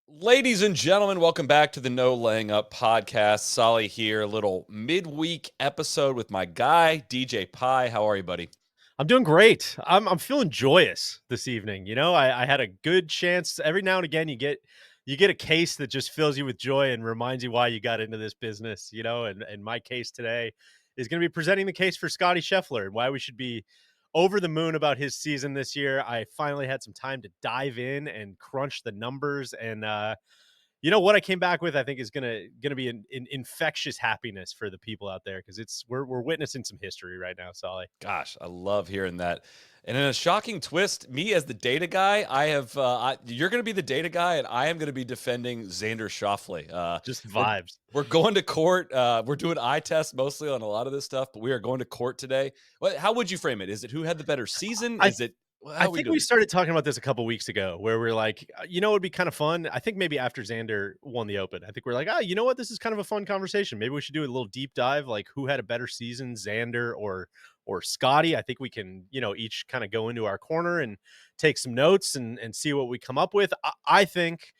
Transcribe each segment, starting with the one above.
Ladies and gentlemen, welcome back to the No Laying Up podcast. Soly here, a little midweek episode with my guy, DJ Pie. How are you, buddy? I'm doing great. I'm feeling joyous this evening. I had a good chance. Every now and again, you get a case that just fills you with joy and reminds you why you got into this business. And my case today is going to be presenting the case for Scottie Scheffler and why we should be over the moon about his season this year. I finally had some time to dive in and crunch the numbers, and what I came back with, I think, is gonna be an infectious happiness for the people out there because we're witnessing some history right now, Solly. Gosh, I love hearing that. And in a shocking twist, me as the data guy, you're going to be the data guy, and I am going to be defending Xander Schauffele. Just We're vibes. we're going to court. We're doing eye tests mostly on a lot of this stuff, but we are going to court today. How would you frame it? Is it who had the better season? I Is it how I are we think doing we this? started talking about this a couple weeks ago where we're like, it would be kind of fun. I think maybe after Xander won the Open, I think we're like, you know what? This is kind of a fun conversation. Maybe we should do a little deep dive, like who had a better season, Xander or Scotty. I think we can, each kind of go into our corner and take some notes and see what we come up with. I think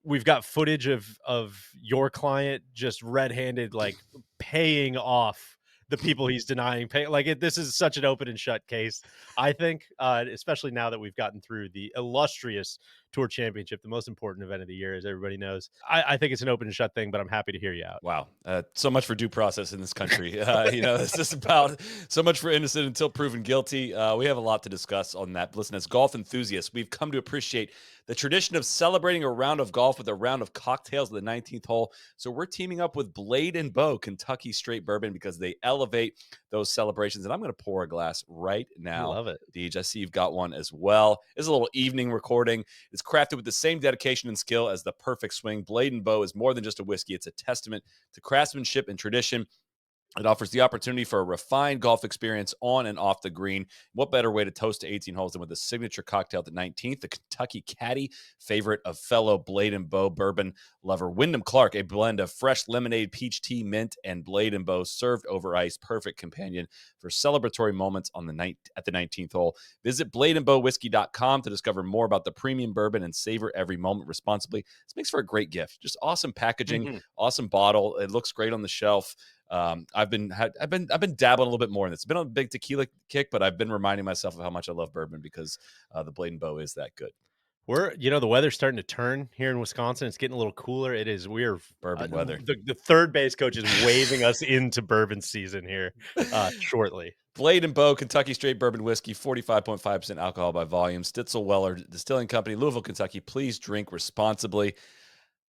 we've got footage of your client just red-handed, like paying off the people he's denying pay. This is such an open and shut case. I think, especially now that we've gotten through the illustrious Tour Championship, the most important event of the year, as everybody knows. I think it's an open and shut thing, but I'm happy to hear you out. Wow. So much for due process in this country. This is about so much for innocent until proven guilty. We have a lot to discuss on that. Listen, as golf enthusiasts, we've come to appreciate the tradition of celebrating a round of golf with a round of cocktails at the 19th hole. So we're teaming up with Blade and Bow Kentucky Straight Bourbon because they elevate those celebrations. And I'm going to pour a glass right I now. love it. Deej, I see you've got one as well. It's a little evening recording. It's crafted with the same dedication and skill as the perfect swing. Blade and Bow is more than just a whiskey. It's a testament to craftsmanship and tradition. It offers the opportunity for a refined golf experience on and off the green. What better way to toast to 18 holes than with a signature cocktail at the 19th? The Kentucky Caddy, favorite of fellow Blade and Bow bourbon lover Wyndham Clark, a blend of fresh lemonade, peach tea, mint, and Blade and Bow served over ice. Perfect companion for celebratory moments on the night at the 19th hole. Visit bladeandbowwhiskey.com to discover more about the premium bourbon and savor every moment responsibly. This makes for a great gift. Just awesome packaging, Mhm. awesome bottle. It looks great on the shelf. I've been dabbling a little bit more in this. It's been on a big tequila kick, but I've been reminding myself of how much I love bourbon because the Blade and Bow is that good. The weather's starting to turn here in Wisconsin. It's getting a little cooler. It is. We're Bourbon weather. the third base coach is waving us into bourbon season here shortly. Blade and Bow Kentucky Straight Bourbon Whiskey, 45.5% alcohol by volume. Stitzel Weller Distilling Company, Louisville, Kentucky. Please drink responsibly.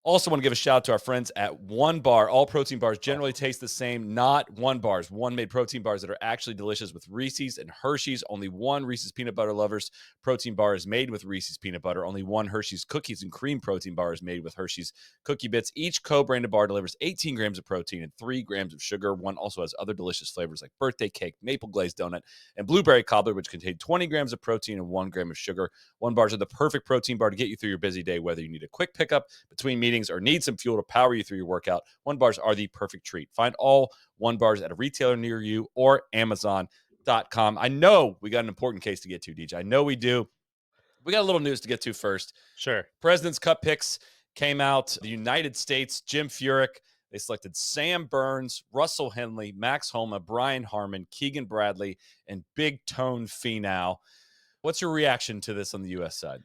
Also, want to give a shout out to our friends at One Bar. All protein bars generally taste the same, not One Bars. One made protein bars that are actually delicious with Reese's and Hershey's. Only one Reese's Peanut Butter Lovers protein bar is made with Reese's Peanut Butter. Only one Hershey's Cookies and Cream protein bar is made with Hershey's Cookie Bits. Each co-branded bar delivers 18 grams of protein and 3 grams of sugar. One also has other delicious flavors like birthday cake, maple glazed donut, and blueberry cobbler, which contain 20 grams of protein and 1 gram of sugar. One bars are the perfect protein bar to get you through your busy day, whether you need a quick pickup between meetings or need some fuel to power you through your workout. One bars are the perfect treat. Find all One bars at a retailer near you or Amazon.com. I know we got an important case to get to, DJ. I know we do. We got a little news to get to first. Sure. President's Cup picks came out. The United States, Jim Furyk. They selected Sam Burns, Russell Henley, Max Homa, Brian Harmon, Keegan Bradley, and Big Tone Finau. What's your reaction to this on the U.S. side?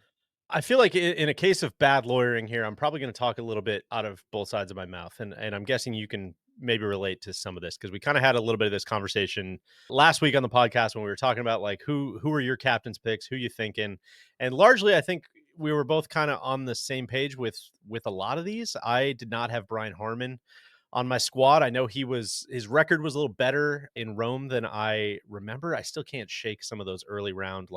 I feel like in a case of bad lawyering here, I'm probably going to talk a little bit out of both sides of my mouth, and I'm guessing you can maybe relate to some of this because we kind of had a little bit of this conversation last week on the podcast when we were talking about like who are your captain's picks, who you thinking, and largely I think we were both kind of on the same page with a lot of these. I did not have Brian Harmon on my squad. I know his record was a little better in Rome than I remember. I still can't shake some of those early round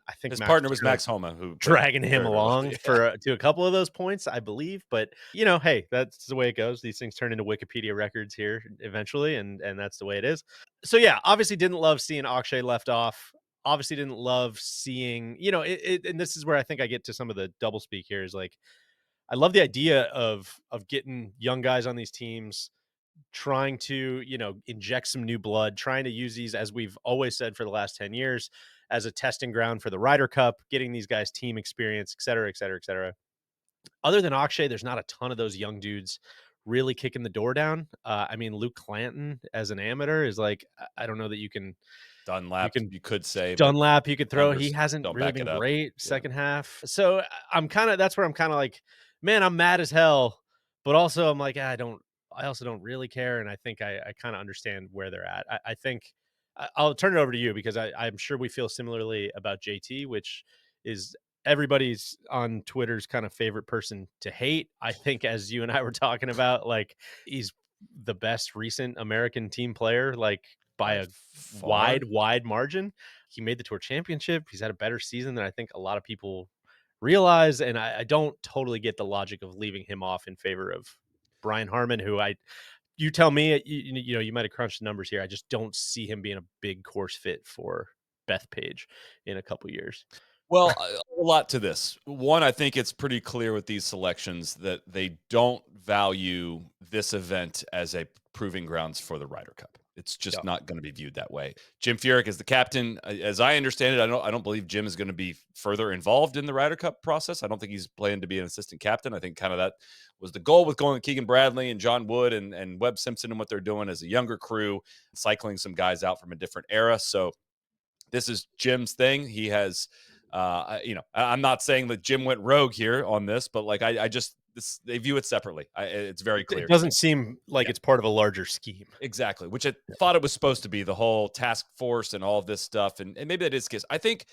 I think His Max partner was was kind of Max Homa, who played dragging him very, very well. along Yeah. for to a couple of those points, I believe. But hey, that's the way it goes. These things turn into Wikipedia records here eventually, and that's the way it is. So yeah, obviously didn't love seeing Akshay left off. Obviously didn't love seeing, and this is where I think I get to some of the double speak here is like I love the idea of getting young guys on these teams, trying to, inject some new blood, trying to use these, as we've always said for the last 10 years, as a testing ground for the Ryder Cup, getting these guys team experience, et cetera, et cetera, et cetera. Other than Akshay, there's not a ton of those young dudes really kicking the door down. I mean, Luke Clanton as an amateur is like, I don't know that you Dunlap, can you could say, but Dunlap, you could throw. He numbers hasn't don't really back been it up. great Yeah. second half. So I'm kind of that's where I'm kind of like, man, I'm mad as hell, but also I'm like, I also don't really care, and I think I kind of understand where they're at. I think I'll turn it over to you because I'm sure we feel similarly about JT, which is everybody's on Twitter's kind of favorite person to hate. I think as you and I were talking about, like he's the best recent American team player, like by By a far. wide margin. He made the tour championship. He's had a better season than I think a lot of people realize. And I don't totally get the logic of leaving him off in favor of Brian Harmon, who you tell me, you know, you might have crunched the numbers here. I just don't see him being a big course fit for Bethpage in a couple years. Well, a lot to this. One, I think it's pretty clear with these selections that they don't value this event as a proving grounds for the Ryder Cup. It's just Yeah. not going to be viewed that way. Jim Furyk is the captain. As I understand it, I don't believe Jim is going to be further involved in the Ryder Cup process. I don't think he's planned to be an assistant captain. I think kind of that was the goal with going with Keegan Bradley and John Wood and Webb Simpson and what they're doing as a younger crew, cycling some guys out from a different era. So this is Jim's thing. He has, I'm not saying that Jim went rogue here on this, but like I just they view it separately. It's very It clear to me. doesn't seem like Yeah, it's part of a larger scheme. exactly. Which I thought it was supposed to be the whole task force and all of this stuff, and maybe that is the case. I think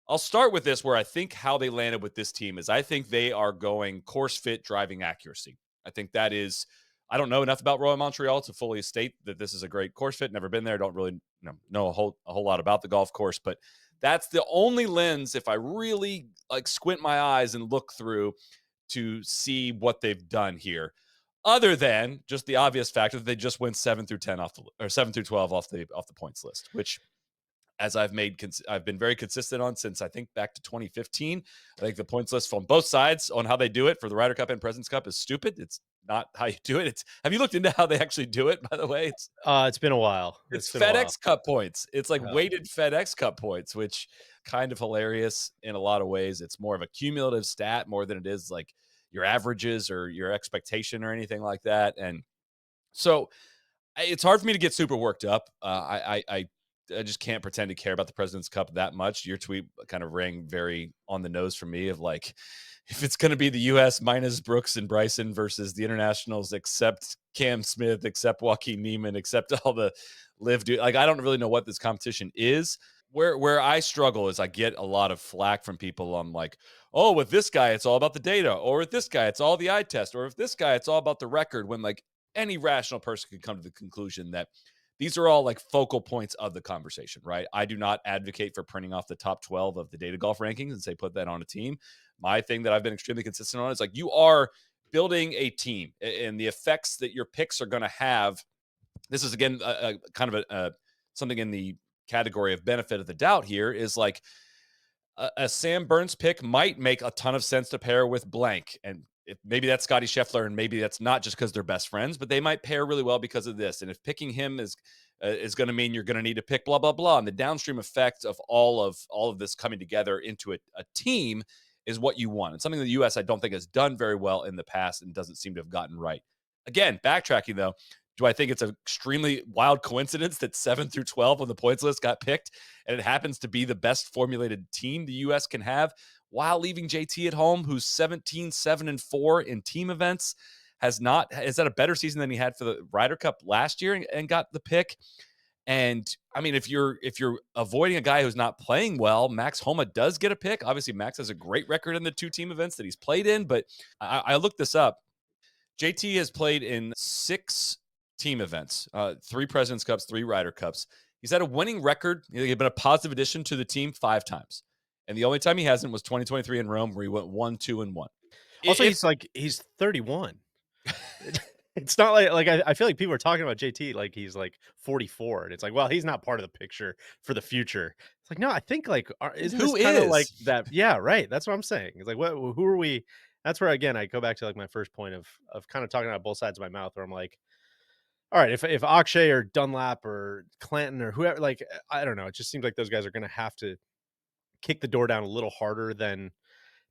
I'll start with this where I think how they landed with this team is I think they are going course fit driving accuracy. I think that is I don't know enough about Royal Montreal to fully state that this is a great course fit. Never been there, don't really know a whole lot about the golf course, but that's the only lens if I really like squint my eyes and look through to see what they've done here. Other than just the obvious factor that they just went 7 through 10 off the or 7 through 12 off the points list, which as I've been very consistent on since I think back to 2015. I think the points list from both sides on how they do it for the Ryder Cup and Presidents Cup is stupid. It's not how you do it. It's have you looked into how they actually do it? By the way, It's been a while. It's it's been a while. FedEx Cup points. It's like Yeah. weighted FedEx Cup points, which kind of hilarious in a lot of ways. It's more of a cumulative stat more than it is like your averages or your expectation or anything like that. And so it's hard for me to get super worked up. I just can't pretend to care about the President's Cup that much. Your tweet kind of rang very on the nose for me of like, if it's going to be the U.S. minus Brooks and Bryson versus the internationals, except Cam Smith, except Joaquin Neiman, except all the live dude. Like, I don't really know what this competition is. Where I struggle is I get a lot of flack from people on like, oh, with this guy, it's all about the data, or with this guy, it's all the eye test, or with this guy, it's all about the record. When like any rational person could come to the conclusion that these are all like focal points of the conversation, right? I do not advocate for printing off the top 12 of the data golf rankings and say put that on a team. My thing that I've been extremely consistent on is like you are building a team and the effects that your picks are going to have. This is again a kind of something in the category of benefit of the doubt here is like a Sam Burns pick might make a ton of sense to pair with blank. And maybe that's Scottie Scheffler, and maybe that's not just because they're best friends, but they might pair really well because of this. And if picking him is going to mean you're going to need to pick blah blah blah, and the downstream effect of all of this coming together into a team is what you want. And something the U.S. I don't think has done very well in the past and doesn't seem to have gotten right. Again, backtracking though, do I think it's an extremely wild coincidence that 7 through 12 on the points list got picked and it happens to be the best formulated team the U.S. can have while leaving JT at home, who's 17, 7, and 4 in team events, has had a better season than he had for the Ryder Cup last year and got the pick. And I mean, if you're avoiding a guy who's not playing well, Max Homa does get a pick. Obviously, Max has a great record in the two team events that he's played in, but I looked this up. JT has played in 6 team events, 3 Presidents Cups, 3 Ryder Cups. He's had a winning record. He's been a positive addition to the team 5 times. And the only time he hasn't was 2023 in Rome, where he went 1, 2, and 1. Also, If he's 31. It's not like I feel like people are talking about JT like he's like 44, and it's like, well, he's not part of the picture for the future. It's like, no, I think like isn't this who kind of like is? that? Yeah, right. That's what I'm saying. It's like, what? Who are we? That's where again I go back to like my first point of kind of talking about both sides of my mouth, where I'm like, all right, if Akshay or Dunlap or Clanton or whoever, like I don't know, it just seems like those guys are going to have to kick the door down a little harder than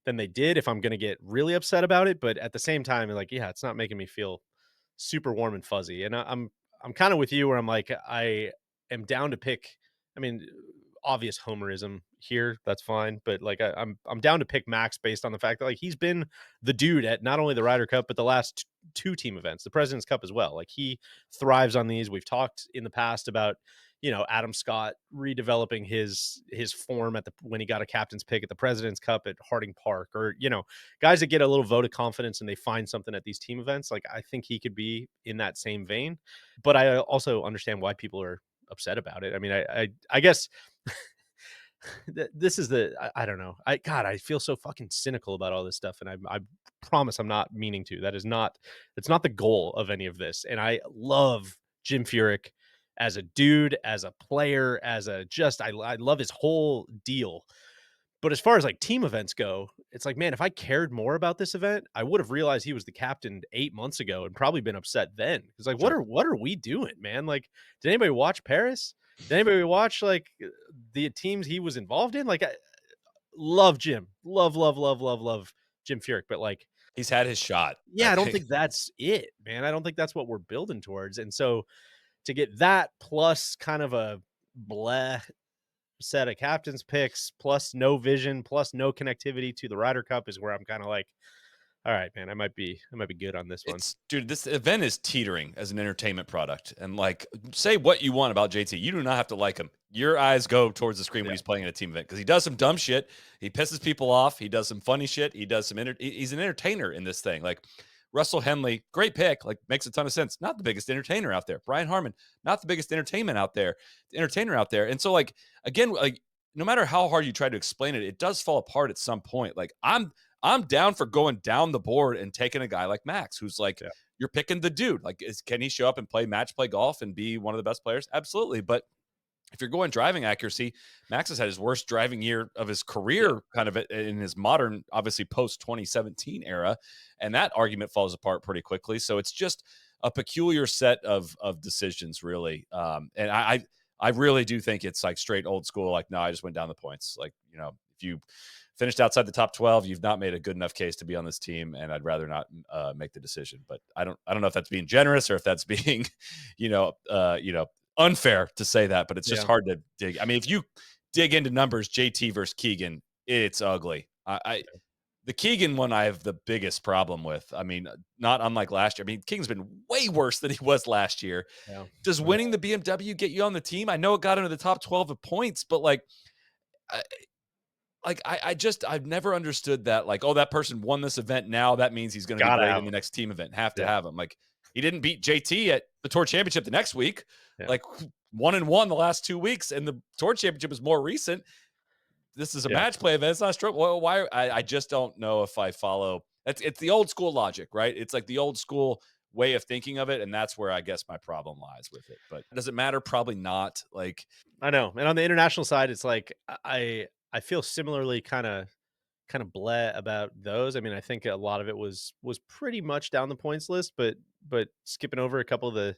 than they did if I'm gonna get really upset about it, but at the same time, like, yeah, it's not making me feel super warm and fuzzy, and I'm kinda with you where I'm like, I am down to pick. I mean, obvious homerism here, that's fine, but, like, I'm down to pick Max based on the fact that, like, he's been the dude at not only the Ryder Cup, but the last 2 team events, the President's Cup as well. Like, he thrives on these. We've talked in the past about, Adam Scott redeveloping his form at the when he got a captain's pick at the President's Cup at Harding Park, or, guys that get a little vote of confidence and they find something at these team events. Like, I think he could be in that same vein, but I also understand why people are upset about it. I mean, I guess this is I don't know. I feel so fucking cynical about all this stuff, and I promise I'm not meaning to. It's not the goal of any of this. And I love Jim Furyk as a dude, as a player, as a just I love his whole deal. But as far as like team events go, it's like, man, if I cared more about this event, I would have realized he was the captain 8 months ago and probably been upset then. It's like, Sure. what are we doing, man? Like, did anybody watch Paris? Did anybody watch like the teams he was involved in? Like, I love Jim, love Jim Furyk, but like, He's had his shot, I yeah, I don't think. think that's it, man. I don't think that's what we're building towards. And so to get that plus kind of a bleh set of captains picks plus no vision plus no connectivity to the Ryder Cup is where I'm kind of like, all right, man, I might be good on this one. It's dude, this event is teetering as an entertainment product. And like, say what you want about JT. You do not have to like him. Your eyes go towards the screen when Yeah. he's playing in a team event because he does some dumb shit. He pisses people off. He does some funny shit. He does some he's an entertainer in this thing. Like Russell Henley, great pick, like makes a ton of sense. Not the biggest entertainer out there. Brian Harmon, not the biggest entertainer out there. And so like again, like no matter how hard you try to explain it, it does fall apart at some point. Like I'm down for going down the board and taking a guy like Max, who's like, Yeah. you're picking the dude. Like, can he show up and play match play golf and be one of the best players? Absolutely. But if you're going driving accuracy, Max has had his worst driving year of his Yeah. career, kind of in his modern, obviously post 2017 era, and that argument falls apart pretty quickly. So it's just a peculiar set of decisions, really. And I really do think it's like straight old school. Like, no, I just went down the points. Like, if you finished outside the top 12, you've not made a good enough case to be on this team, and I'd rather not make the decision. But I don't know if that's being generous or if that's being, unfair to say that, but it's just Yeah. hard to dig. I mean, if you dig into numbers, JT versus Keegan, it's ugly. The Keegan one I have the biggest problem with. I mean, not unlike last year. I mean, Keegan's been way worse than he was last year. Yeah. Does winning the BMW get you on the team? I know it got into the top 12 of points, but I, I've never understood that. Like, oh, that person won this event. Now that means he's going to be Gotta great have in the him. next team event. Have to Yeah. have him. Like, he didn't beat JT at the Tour Championship the next week. Yeah. Like 1-1 the last 2 weeks, and the Tour Championship is more recent. This is a Yeah. match play event. It's not a stroke. Well, why? I just don't know if I follow. It's the old school logic, right? It's like the old school way of thinking of it, and that's where I guess my problem lies with it. But does it matter? Probably not. Like, I know. And on the international side, it's like I feel similarly kind of bleh about those. I mean, I think a lot of it was pretty much down the points list, but skipping over a couple of the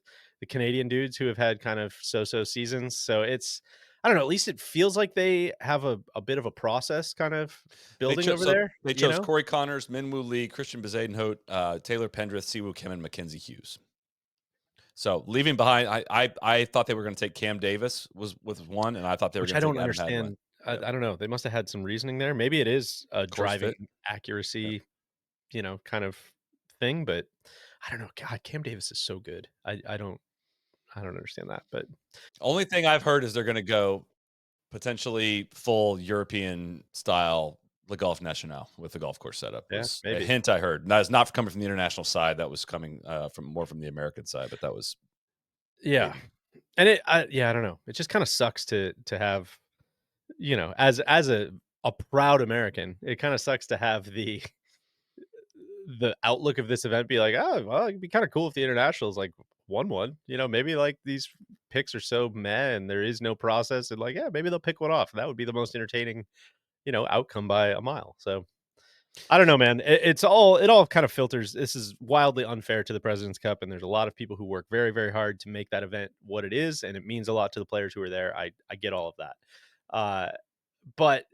Canadian dudes who have had kind of so-so seasons. So it's I don't know, at least it feels like they have a bit of a process kind of building over there, they chose Corey Connors, Minwoo Lee, Christian Bezadenhout, Taylor Pendrith, Siwoo Kim, and Mackenzie Hughes. So leaving behind, I thought they were going to take Cam Davis was with one, and I thought they were Which going I to take don't Adam Hadwin. understand. I Yeah, I don't know. They must have had some reasoning there. Maybe it is a course driving fit. Yeah. accuracy, kind of thing, but I don't know. God, Cam Davis is so good. I don't understand that, but Only thing I've heard is they're going to go potentially full European style Le Golf National with the golf course setup yeah, was a maybe. hint I heard. That is not coming from the international side. That was coming from the American side, but that was Yeah. maybe. And yeah, I don't know. It just kind of sucks to have, as a proud American, it kind of sucks to have the outlook of this event be like, oh, well, it'd be kind of cool if the internationals like won one. Maybe like these picks are so meh and there is no process and like, yeah, maybe they'll pick one off. That would be the most entertaining, outcome by a mile. So I don't know, man. It all kind of filters. This is wildly unfair to the President's Cup, and there's a lot of people who work very, very hard to make that event what it is, and it means a lot to the players who are there. I get all of that, but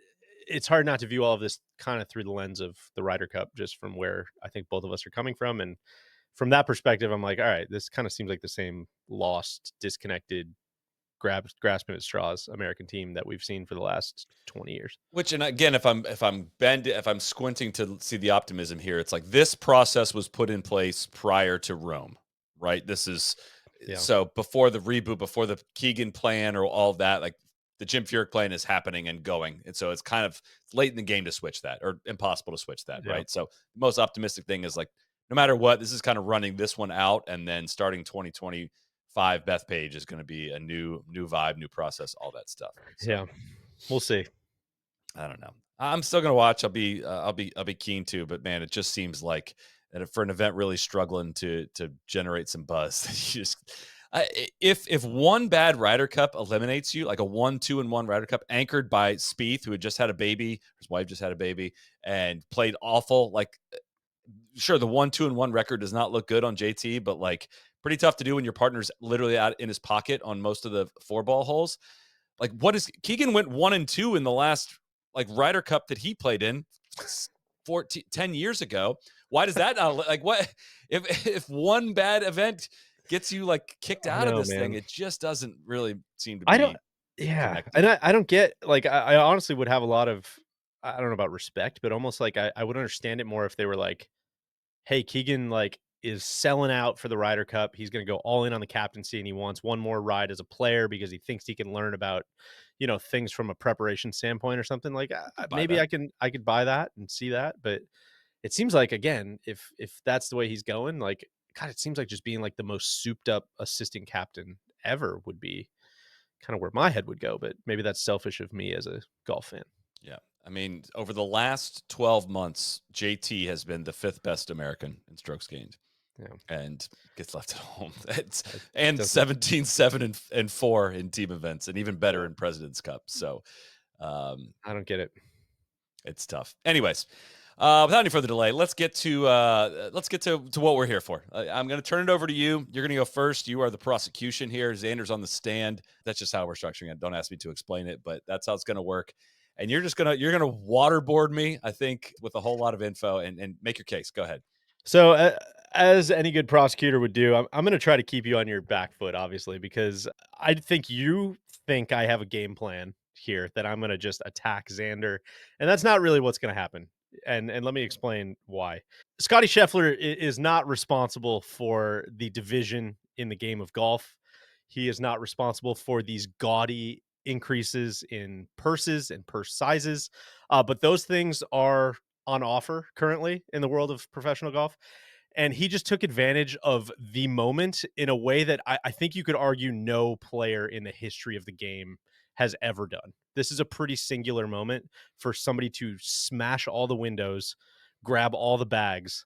it's hard not to view all of this kind of through the lens of the Ryder Cup, just from where I think both of us are coming from. And from that perspective, I'm like, all right, this kind of seems like the same lost, disconnected, grasping at straws American team that we've seen for the last 20 years. Which, and again, if I'm squinting to see the optimism here, it's like this process was put in place prior to Rome, right? This is Yeah. so before the reboot, before the Keegan plan or all of that, like the Jim Furyk plan is happening and going, and so it's kind of late in the game to switch that, or impossible to switch that, Yeah. right? So the most optimistic thing is like, no matter what, this is kind of running this one out, and then starting 2025, Bethpage is going to be a new vibe, new process, all that stuff. So. Yeah. We'll see. I don't know. I'm still gonna watch. I'll be keen to, but man, it just seems like that for an event really struggling to generate some buzz. You just if one bad Ryder Cup eliminates you, like a 1-2-1 Ryder Cup anchored by Spieth, who had just had a baby, his wife just had a baby, and played awful. Like, sure, the 1-2-1 record does not look good on JT, but like pretty tough to do when your partner's literally out in his pocket on most of the 4-ball holes. Like, what is Keegan went 1-2 in the last like Ryder Cup that he played in 10 years ago. Why does that not like what if one bad event gets you like kicked I out of know, this thing? man. It just doesn't really seem to I don't be yeah, and connecting. I don't get like, I honestly would have a lot of, I don't know about respect, but almost like I would understand it more if they were like, "Hey, Keegan, like, is selling out for the Ryder Cup. He's gonna go all in on the captaincy, and he wants one more ride as a player because he thinks he can learn about, things from a preparation standpoint or something." Like, Could buy maybe that. I could buy that and see that, but it seems like, again, if that's the way he's going, like, God, it seems like just being like the most souped up assistant captain ever would be kind of where my head would go, but maybe that's selfish of me as a golf fan. Yeah. I mean, over the last 12 months, JT has been the fifth best American in strokes gained Yeah, and gets left at home. It's, it and doesn't. 17-7 and 4 in team events, and even better Yeah, in President's Cup. So um, I don't get it. it's tough. Anyways, without any further delay, let's get to what we're here for. I'm going to turn it over to you. You're going to go first. You are the prosecution here. Xander's on the stand. That's just how we're structuring it. Don't ask me to explain it, but that's how it's going to work. And you're gonna waterboard me, I think, with a whole lot of info and make your case. Go ahead. So, as any good prosecutor would do, I'm going to try to keep you on your back foot, obviously, because I think you think I have a game plan here that I'm going to just attack Xander, and that's not really what's going to happen. And let me explain why. Scottie Scheffler is not responsible for the division in the game of golf. He is not responsible for these gaudy increases in purses and purse sizes, but those things are on offer currently in the world of professional golf. And he just took advantage of the moment in a way that I think you could argue no player in the history of the game has ever done. This is a pretty singular moment for somebody to smash all the windows, grab all the bags,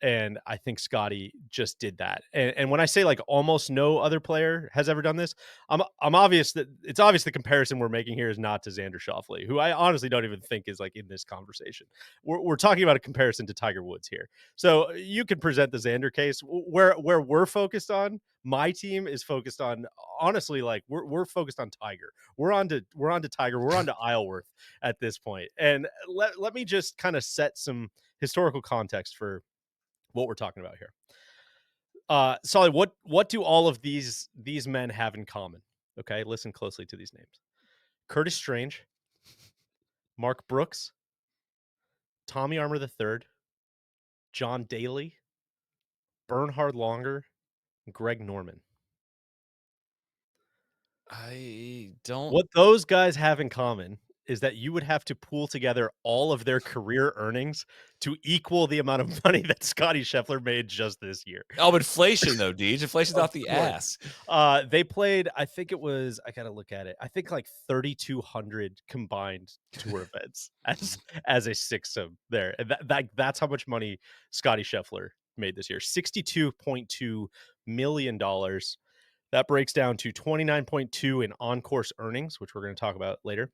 and I think Scotty just did that. And when I say like almost no other player has ever done this, I'm obvious that it's obvious the comparison we're making here is not to Xander Schauffele, who I honestly don't even think is like in this conversation. We're talking about a comparison to Tiger Woods here. So you can present the Xander case where we're focused on. My team is focused on, honestly, like we're focused on Tiger. We're on to Tiger. We're on to Isleworth at this point. And let me just kind of set some historical context for what we're talking about here. Solly, what do all of these men have in common? Okay, listen closely to these names: Curtis Strange, Mark Brooks, Tommy Armour III, John Daly, Bernhard Longer, and Greg Norman. I don't. What those guys have in common is that you would have to pool together all of their career earnings to equal the amount of money that Scottie Scheffler made just this year. Oh, inflation though, Deej. Inflation's Of out the course. ass. They played, I think it was, I gotta look at it. I think like 3,200 combined tour events as a sixth there. And that's how much money Scottie Scheffler made this year. $62.2 million. That breaks down to 29.2 in on-course earnings, which we're going to talk about later.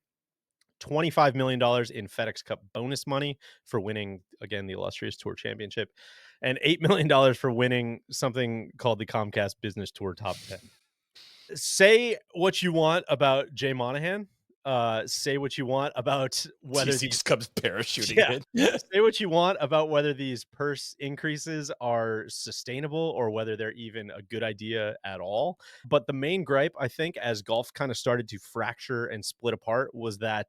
$25 million in FedEx Cup bonus money for winning, again, the illustrious Tour Championship, and $8 million for winning something called the Comcast Business Tour Top 10. Say what you want about Jay Monahan. say what you want about whether TC these just comes parachuting yeah. in. Say what you want about whether these purse increases are sustainable or whether they're even a good idea at all. But the main gripe, I think, as golf kind of started to fracture and split apart was that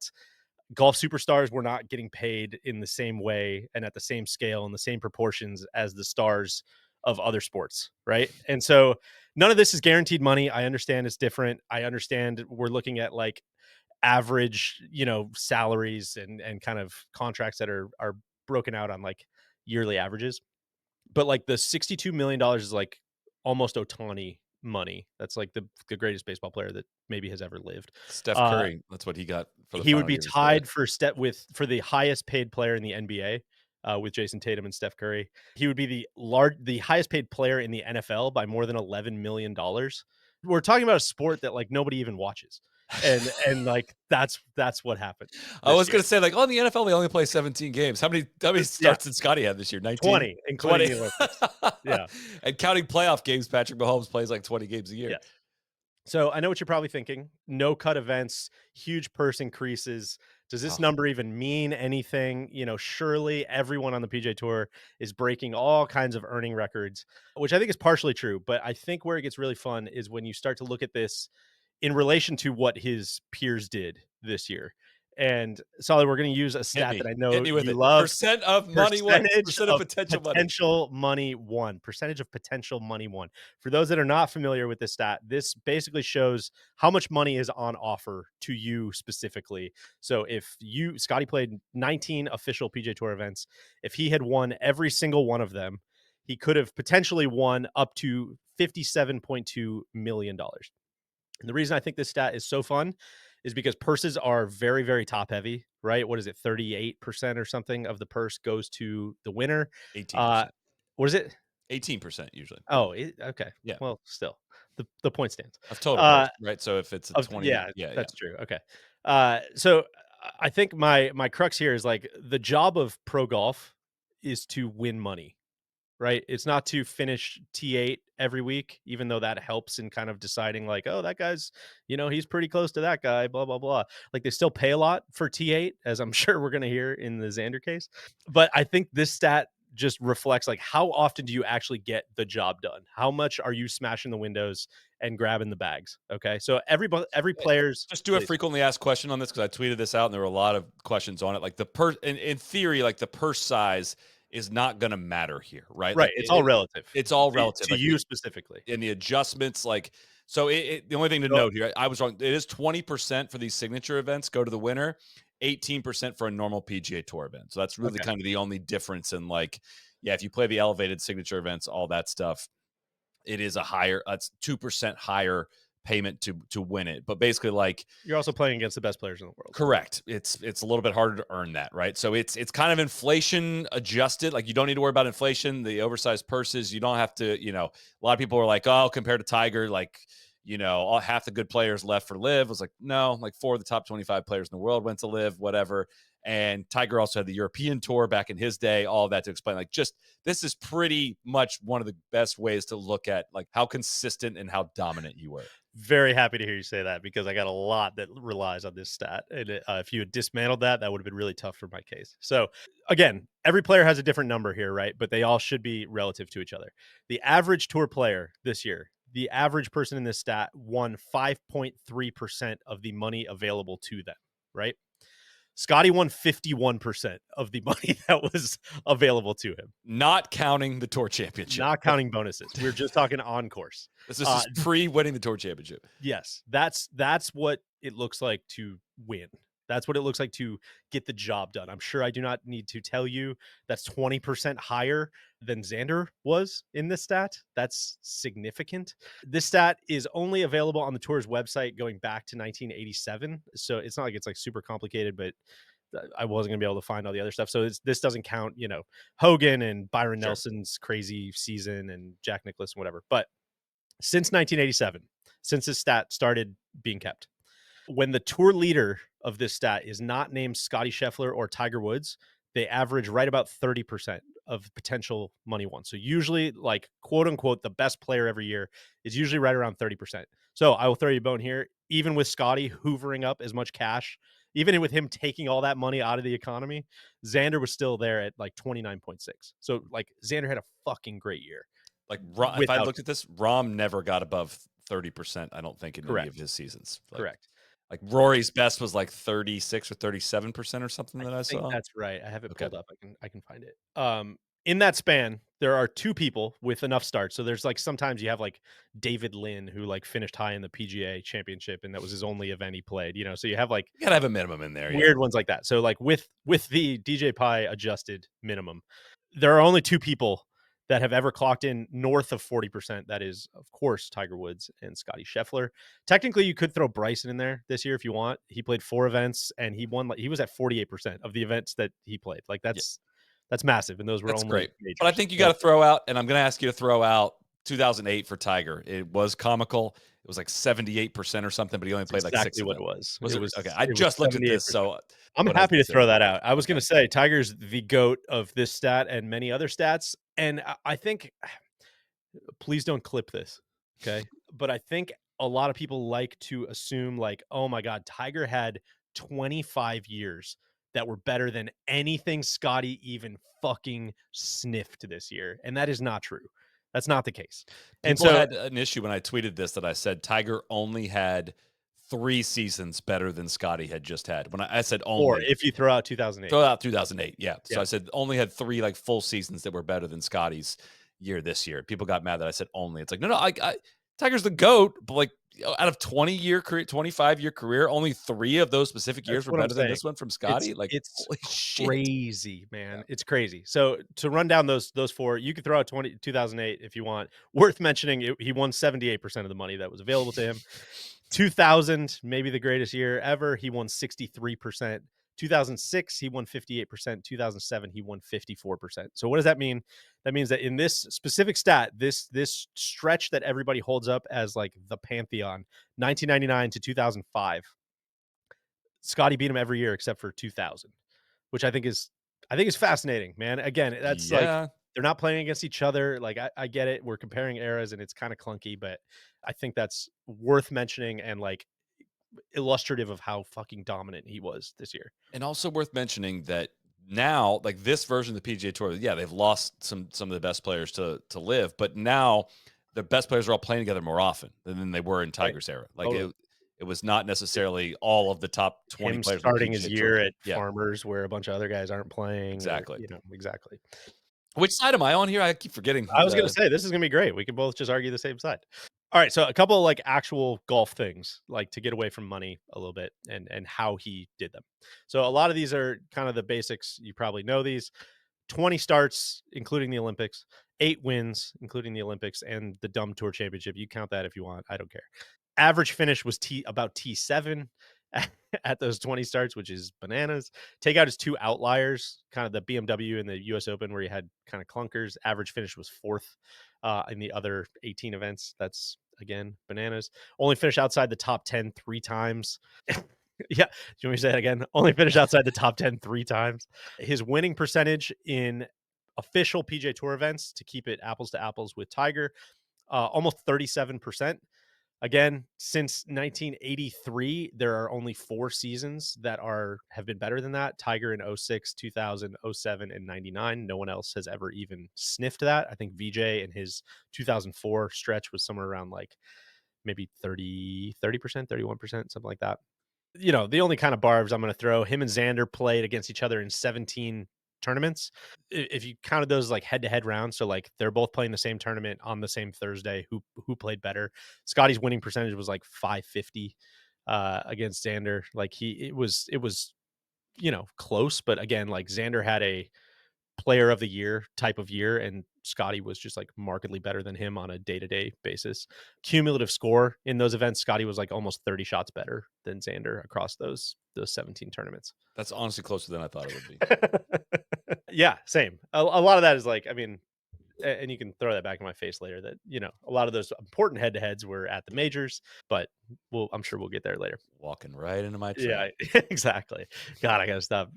golf superstars were not getting paid in the same way and at the same scale and the same proportions as the stars of other sports, right? And so none of this is guaranteed money. I understand it's different. I understand we're looking at like average, salaries and kind of contracts that are broken out on like yearly averages. But like the $62 million is like almost Otani money. That's like the greatest baseball player that maybe has ever lived. Steph Uh, Curry, that's what he got for the he would final be year of his career. tied for the highest paid player in the NBA, with Jason Tatum and Steph Curry. He would be the highest paid player in the NFL by more than $11 million. We're talking about a sport that like nobody even watches, and like that's what happened I this was year. gonna say, like, oh, in the NFL, they only play 17 games. How many Yeah, starts did Scotty have this year? 19? 20, including 20? the Olympics. Yeah, And counting playoff games, Patrick Mahomes plays like 20 games a year. yes. So I know what you're probably thinking. No cut events, huge purse increases. Does this Oh, number even mean anything? Surely everyone on the PJ Tour is breaking all kinds of earning records, which I think is partially true. But I think where it gets really fun is when you start to look at this in relation to what his peers did this year. And Solid, we're going to use a hit stat that me. I Hit know me with you it. love. Percent of money won. Percent of Potential money won. Percentage of potential money won. For those that are not familiar with this stat, this basically shows how much money is on offer to you specifically. So if Scotty played 19 official PJ Tour events, if he had won every single one of them, he could have potentially won up to $57.2 million. And the reason I think this stat is so fun is because purses are very, very top heavy, right? What is it? 38% or something of the purse goes to the winner. Uh, 18%. what is it? 18% usually. Oh, okay. Yeah. Well, still, the point stands. Of total Uh, purse, right? So if it's a of 20, Yeah, yeah, yeah. that's true. Okay. So I think my crux here is like the job of pro golf is to win money, right? It's not to finish T8 every week, even though that helps in kind of deciding like, oh, that guy's, he's pretty close to that guy, blah, blah, blah. Like they still pay a lot for T8, as I'm sure we're going to hear in the Xander case. But I think this stat just reflects like how often do you actually get the job done? How much are you smashing the windows and grabbing the bags? Okay. So every player's Just do a please. frequently asked question on this because I tweeted this out and there were a lot of questions on it. Like in theory, like the purse size is not going to matter here, right? Right. Like It's all relative it's all relative. to Like you specifically. in the adjustments, like so. The only thing to So note here, I was wrong. It is 20% for these signature events go to the winner, 18% for a normal PGA Tour event. So that's really okay. kind of the only difference in like, yeah, if you play the elevated signature events, all that stuff, it is it's 2% higher payment to win it. But basically, like You're also playing against the best players in the world. correct. It's a little bit harder to earn that, right? So it's kind of inflation adjusted. Like you don't need to worry about inflation. The oversized purses, you don't have to, a lot of people are like, oh, compared to Tiger, like, all half the good players left for Live. I was like, no, like 4 of the top 25 players in the world went to Live, whatever. And Tiger also had the European tour back in his day, all of that to explain. Like, just this is pretty much one of the best ways to look at like how consistent and how dominant you were. Very happy to hear you say that because I got a lot that relies on this stat. And if you had dismantled that, that would have been really tough for my case. So, again, every player has a different number here, right? But they all should be relative to each other. The average tour player this year, the average person in this stat won 5.3% of the money available to them, right? Scotty won 51% of the money that was available to him, Not counting the tour championship. not counting bonuses. We're just talking on course. This is pre-winning the tour championship. Yes, that's what it looks like to win. That's what it looks like to get the job done. I'm sure I do not need to tell you that's 20% higher than Xander was in this stat. That's significant. This stat is only available on the tour's website going back to 1987. So it's not like it's like super complicated, but I wasn't going to be able to find all the other stuff. So this doesn't count, Hogan and Byron Sure. Nelson's crazy season and Jack Nicklaus and whatever. But since 1987, since this stat started being kept, when the tour leader of this stat is not named Scottie Scheffler or Tiger Woods, they average right about 30% of potential money won. So usually, like, quote unquote, the best player every year is usually right around 30%. So I will throw you a bone here. Even with Scottie hoovering up as much cash, even with him taking all that money out of the economy, Xander was still there at like 29.6. So like Xander had a fucking great year Like, if I without looked at this, Rom never got above 30%, I don't think, in any of correct. his seasons. Correct. Like Rory's best was like 36 or 37% or something I that I think saw. that's right. I have it Okay. pulled up. I can find it. In that span, there are 2 people with enough starts. So there's like sometimes you have like David Lynn who like finished high in the PGA championship and that was his only event he played, you know. So you have like You gotta have a minimum in there, yeah. weird ones like that. So like with the DJ Pi adjusted minimum, there are only 2 people that have ever clocked in north of 40%. That is, of course, Tiger Woods and Scottie Scheffler. Technically, you could throw Bryson in there this year if you want. He played 4 events and he won, like, he was at 48% of the events that he played. Like Yeah, that's massive, and those were that's only great. But I majors. think you So gotta throw out, and I'm gonna ask you to throw out 2008 for Tiger. It was comical. It was like 78% or something, but he only that's played like 6 exactly of what it them. was. Was It it? was Okay, I it was just looked at this, 78%. so I'm what happy to throw hesitancy. that out. I was Okay. gonna say Tiger's the GOAT of this stat and many other stats, and I think please don't clip this, okay? But I think a lot of people like to assume like, "Oh my god, Tiger had 25 years that were better than anything Scotty even fucking sniffed this year," and that is not true. That's not the case. And People so had an issue when I tweeted this that I said Tiger only had 3 seasons better than Scotty had just had. When I said or only, if you throw out 2008. throw out 2008, yeah. So Yeah, I said only had 3 like full seasons that were better than Scotty's year this year. People got mad that I said only. It's like, no, I Tiger's the GOAT, but like out of 20-year career, 25-year career, only 3 of those specific that's years were what I'm better than saying. this one from It's Scotty. Like, it's holy shit. crazy, Yeah. man. It's crazy. So to run down those 4, you could throw out 2008 if you want. Worth mentioning, he won 78% of the money that was available to him. 2000, maybe the greatest year ever, he won 63%. 2006, he won 58%. 2007, he won 54%. So what does that mean? That means that in this specific stat, this stretch that everybody holds up as like the pantheon, 1999 to 2005, Scotty beat him every year except for 2000, which I think is fascinating, man. Again, that's like Yeah. they're not playing against each other. Like I get it. We're comparing eras and it's kind of clunky, but I think that's worth mentioning and like illustrative of how fucking dominant he was this year. And also worth mentioning that now, like this version of the PGA Tour, yeah, they've lost some of the best players to live, but now the best players are all playing together more often than they were in Right. Tiger's era. Like Totally. it was not necessarily all of the top 20 Him players on the starting his PGA Tour. year at Yeah, Farmers where a bunch of other guys aren't playing or, exactly. exactly. Which side am I on here? I keep forgetting I was gonna the say this is gonna be great. We can both just argue the same side. All right, so a couple of like actual golf things, like to get away from money a little bit and how he did them. So a lot of these are kind of the basics. You probably know these. 20 starts, including the Olympics, 8 wins, including the Olympics, and the Dumb Tour Championship. You count that if you want. I don't care. Average finish was about T7 at those 20 starts, which is bananas. Take out his 2 outliers, kind of the BMW and the US Open, where he had kind of clunkers. Average finish was 4th in the other 18 events. That's, again, bananas. Only finished outside the top 10 3 times. Yeah. Do you want me to say that again? Only finished outside the top 10 3 times. His winning percentage in official PJ Tour events, to keep it apples to apples with Tiger, almost 37%. Again, since 1983, there are only 4 seasons that have been better than that. Tiger in '06, 2000, '07, and '99. No one else has ever even sniffed that. I think VJ in his 2004 stretch was somewhere around like maybe 30%, 31%, something like that. The only kind of barbs I'm going to throw, him and Xander played against each other in 17 tournaments. If you counted those like head to head rounds, so like they're both playing the same tournament on the same Thursday, who played better? Scotty's winning percentage was like 550 against Xander. Like it was close, but again, like Xander had a player of the year type of year, and Scotty was just like markedly better than him on a day to day basis. Cumulative score in those events, Scotty was like almost 30 shots better than Xander across those 17 tournaments. That's honestly closer than I thought it would be. Yeah, same. A lot of that is like, I mean, And you can throw that back in my face later that, a lot of those important head-to-heads were at the majors, but I'm sure we'll get there later. Walking right into my Yeah, trap. exactly. God, I gotta stop,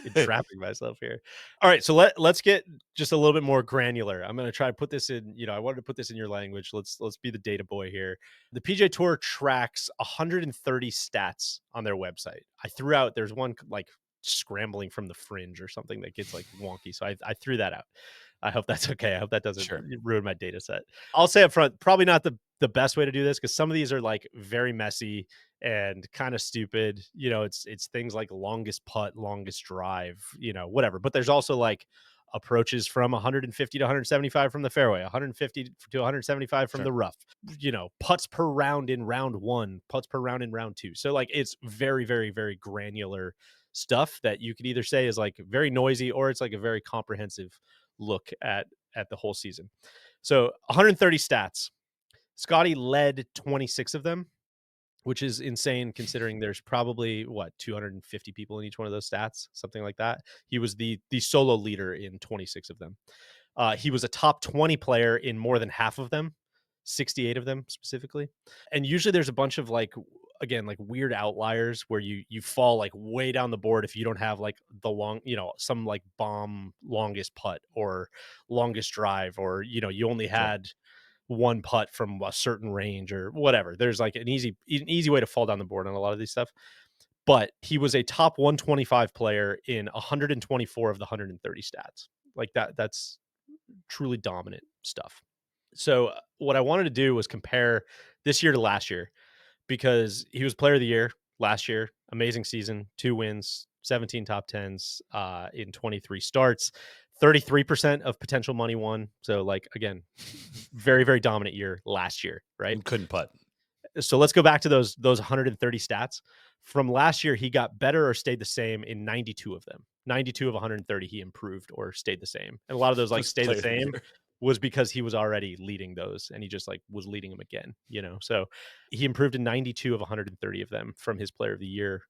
entrapping myself here. All right, so let's get just a little bit more granular. I'm gonna try to put this in, I wanted to put this in your language. Let's be the data boy here. The PJ Tour tracks 130 stats on their website. I threw out there's one like scrambling from the fringe or something that gets like wonky. So I threw that out. I hope that's okay. I hope that doesn't Sure. ruin my data set. I'll say up front, probably not the best way to do this because some of these are like very messy and kind of stupid. It's things like longest putt, longest drive, whatever. But there's also like approaches from 150 to 175 from the fairway, 150 to 175 from Sure. the rough, putts per round in round 1, putts per round in round 2. So like it's very, very, very granular stuff that you could either say is like very noisy or it's like a very comprehensive look at the whole season. So 130 stats. Scottie led 26 of them, which is insane considering there's probably 250 people in each one of those stats, something like that. He was the solo leader in 26 of them. He was a top 20 player in more than half of them, 68 of them specifically. And usually there's a bunch of like, again, like weird outliers where you fall like way down the board if you don't have like the long, some like bomb longest putt or longest drive, or you only Sure. had one putt from a certain range or whatever. There's like an easy way to fall down the board on a lot of these stuff. But he was a top 125 player in 124 of the 130 stats. Like that's truly dominant stuff. So what I wanted to do was compare this year to last year because he was player of the year last year, amazing season, 2 wins, 17 top 10s in 23 starts, 33% of potential money won. So like again, very, very dominant year last year, right? And couldn't putt. So let's go back to those 130 stats. From last year, he got better or stayed the same in 92 of them. 92 of 130, he improved or stayed the same. And a lot of those like Was stay the player of the same year. was because he was already leading those and he just like was leading them again. So he improved in 92 of 130 of them from his player of the year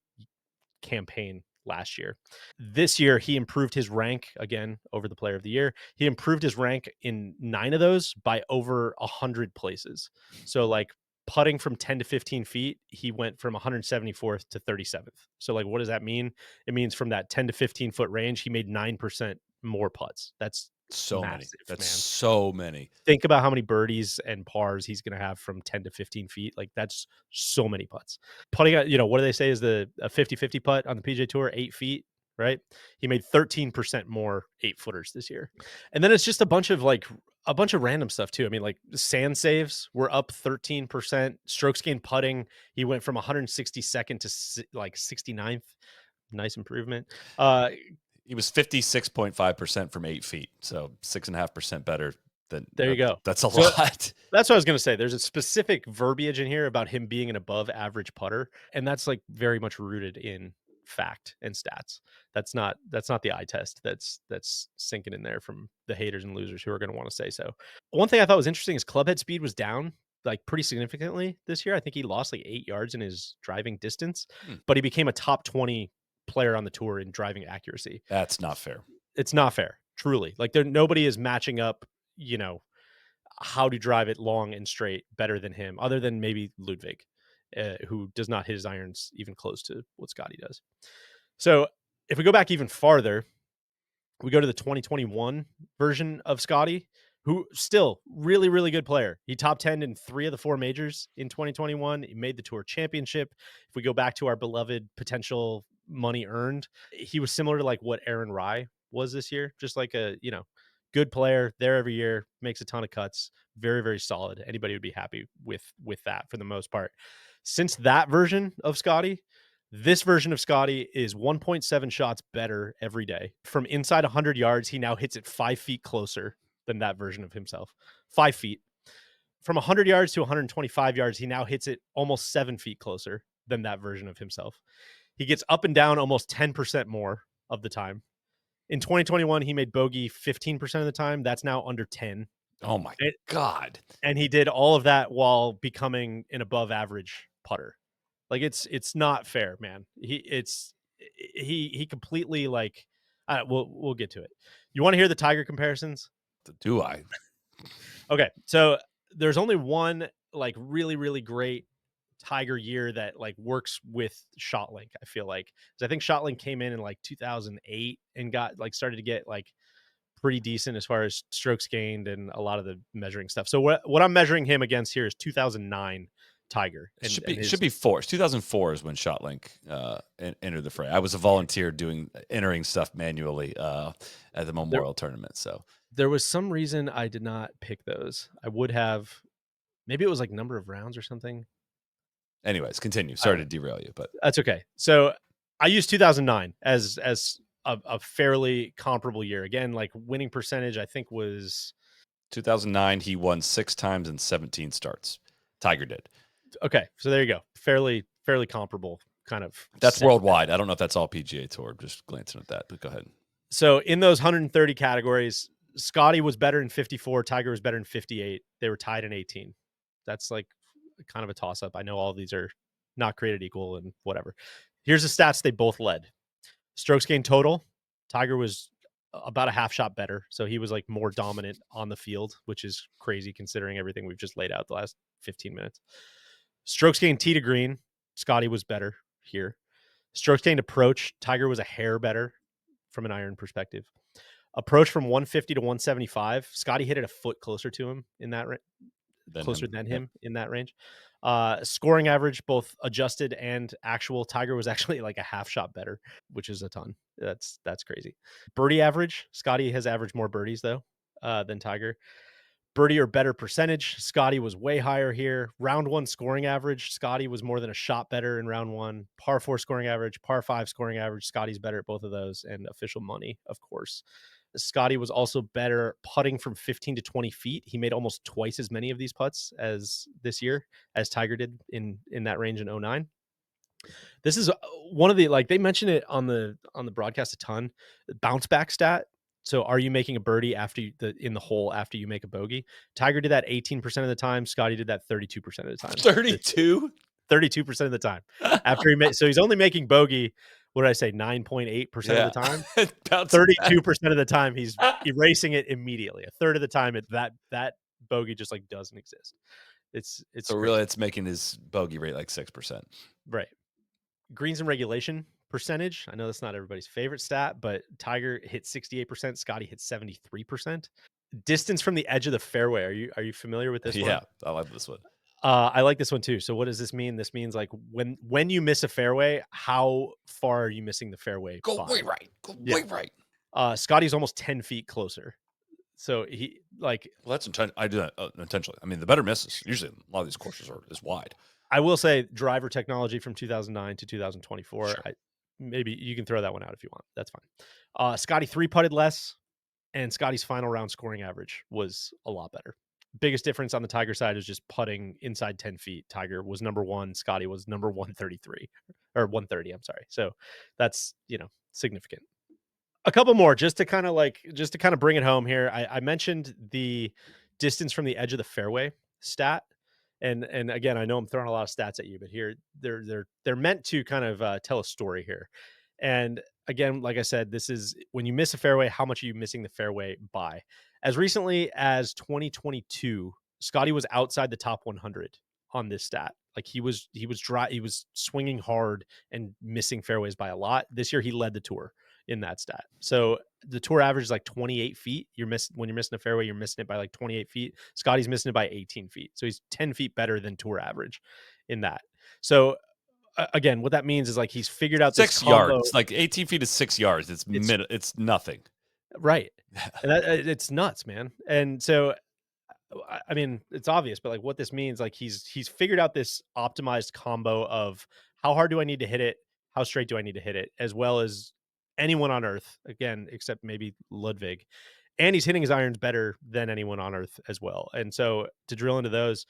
campaign last year. This year, he improved his rank again over the player of the year. He improved his rank in 9 of those by over 100 places. So, like, putting from 10 to 15 feet, he went from 174th to 37th. So, like, what does that mean? It means from that 10 to 15 foot range, he made 9% more putts. That's So many. massive, That's man. so many. Think about how many birdies and pars he's going to have from 10 to 15 feet. Like that's so many putts. Putting out, what do they say is a 50-50 putt on the PJ Tour, 8 feet, right? He made 13% more 8-footers this year. And then it's just a bunch of random stuff too. I mean, like sand saves were up 13%. Strokes gained putting, he went from 162nd to like 69th. Nice improvement. He was 56.5% from 8 feet. So 6.5% better than There you go. that's a So lot. that's what I was gonna say. There's a specific verbiage in here about him being an above average putter, and that's like very much rooted in fact and stats. That's not the eye test that's sinking in there from the haters and losers who are gonna want to say so. One thing I thought was interesting is club head speed was down like pretty significantly this year. I think he lost like 8 yards in his driving distance, Hmm. but he became a top 20 player on the tour in driving accuracy. That's not fair. It's not fair, truly. Like nobody is matching up, you know, how to drive it long and straight better than him, other than maybe Ludwig, who does not hit his irons even close to what Scottie does. So if we go back even farther, we go to the 2021 version of Scottie, who still really, really good player. He top 10 in 3 of the 4 majors in 2021. He made the tour championship. If we go back to our beloved potential money earned, he was similar to like what Aaron Rye was this year, just like a, good player there every year, makes a ton of cuts, very, very solid. Anybody would be happy with that for the most part. Since that version of Scottie, this version of Scottie is 1.7 shots better every day. From inside 100 yards, he now hits it 5 feet closer than that version of himself. 5 feet. From 100 yards to 125 yards, he now hits it almost 7 feet closer than that version of himself. He gets up and down almost 10% more of the time. In 2021, he made bogey 15% of the time. That's now under 10. Oh my And, God. and he did all of that while becoming an above average putter. Like it's not fair, man. He completely like we'll get to it. You want to hear the Tiger comparisons? Do I? Okay, so there's only one like really really great Tiger year that like works with ShotLink. I feel like, because I think ShotLink came in like 2008 and got like started to get like pretty decent as far as strokes gained and a lot of the measuring stuff. So what I'm measuring him against here is 2009 Tiger It should and be his 4. It's 2004 is when ShotLink entered the fray. I was a volunteer entering stuff manually at the there Memorial Tournament. So, there was some reason I did not pick those. I would have, maybe it was like number of rounds or something. anyways, continue. I Sorry don't to know. derail you, but That's okay. So I used 2009 as a fairly comparable year. Again, like winning percentage, I think was 2009 he won 6 times in 17 starts. Tiger did. okay. So there you go. Fairly comparable kind of That's set. worldwide. I don't know if that's all PGA Tour. Just glancing at that, but go ahead. So in those 130 categories, Scottie was better in 54. Tiger was better in 58. They were tied in 18. That's like kind of a toss up. I know all of these are not created equal and whatever. Here's the stats they both led. Strokes gained total. Tiger was about a half shot better. So he was like more dominant on the field, which is crazy considering everything we've just laid out the last 15 minutes. Strokes gained tee to green. Scottie was better here. Strokes gained approach. Tiger was a hair better from an iron perspective. Approach from 150 to 175. Scottie hit it a foot closer to him in that closer than him in that range. Scoring average, both adjusted and actual, Tiger was actually like a half shot better, which is a ton. That's crazy. Birdie average, Scottie has averaged more birdies though than Tiger. Birdie or better percentage, Scottie was way higher here. Round one scoring average, Scottie was more than a shot better in round one. Par four scoring average, par five scoring average, Scottie's better at both of those, and official money, of course. Scottie was also better putting from 15 to 20 feet. He made almost twice as many of these putts as this year as Tiger did in that range in 09. This is one of the, like they mentioned it on the broadcast a ton, bounce back stat. So are you making a birdie after in the hole after you make a bogey? Tiger did that 18% of the time. Scottie did that 32% of the time. 32? 32% of the time. After he made, so he's only making bogey, what did I say, 9.8% of the time? 32% of the time he's erasing it immediately. A third of the time that bogey just like doesn't exist. It's So crazy. really it's making his bogey rate like 6%. Right. Greens in regulation percentage. I know that's not everybody's favorite stat, but Tiger hit 68%, Scottie hit 73%. Distance from the edge of the fairway. Are you familiar with this one? Yeah, I like this one. I like this one too. So what does this mean? This means like when you miss a fairway, how far are you missing the fairway Go by? way right. Go Yeah. way right. Scottie's almost 10 feet closer. So he like, Well, that's I do that intentionally. I mean, the better misses. Usually, a lot of these courses is wide. I will say driver technology from 2009 to 2024. Sure. Maybe you can throw that one out if you want. That's fine. Scottie three putted less, and Scottie's final round scoring average was a lot better. Biggest difference on the Tiger side is just putting inside 10 feet. Tiger was number one. Scottie was number 133 or 130. I'm sorry. So that's, significant. A couple more just to kind of bring it home here. I mentioned the distance from the edge of the fairway stat. And again, I know I'm throwing a lot of stats at you, but here they're meant to kind of tell a story here. And again, like I said, this is when you miss a fairway, how much are you missing the fairway by? As recently as 2022, Scottie was outside the top 100 on this stat. Like he was swinging hard and missing fairways by a lot. This year he led the tour in that stat. So the tour average is like 28 feet. When you're missing a fairway, you're missing it by like 28 feet. Scottie's missing it by 18 feet. So he's 10 feet better than tour average in that. So again, what that means is like he's figured out 6 this combo. yards. Like 18 feet is 6 yards. It's nothing. Right. And it's nuts, man. And so I mean, it's obvious, but like what this means, like he's figured out this optimized combo of how hard do I need to hit it, how straight do I need to hit it, as well as anyone on earth, again, except maybe Ludwig. And he's hitting his irons better than anyone on earth as well. And so to drill into those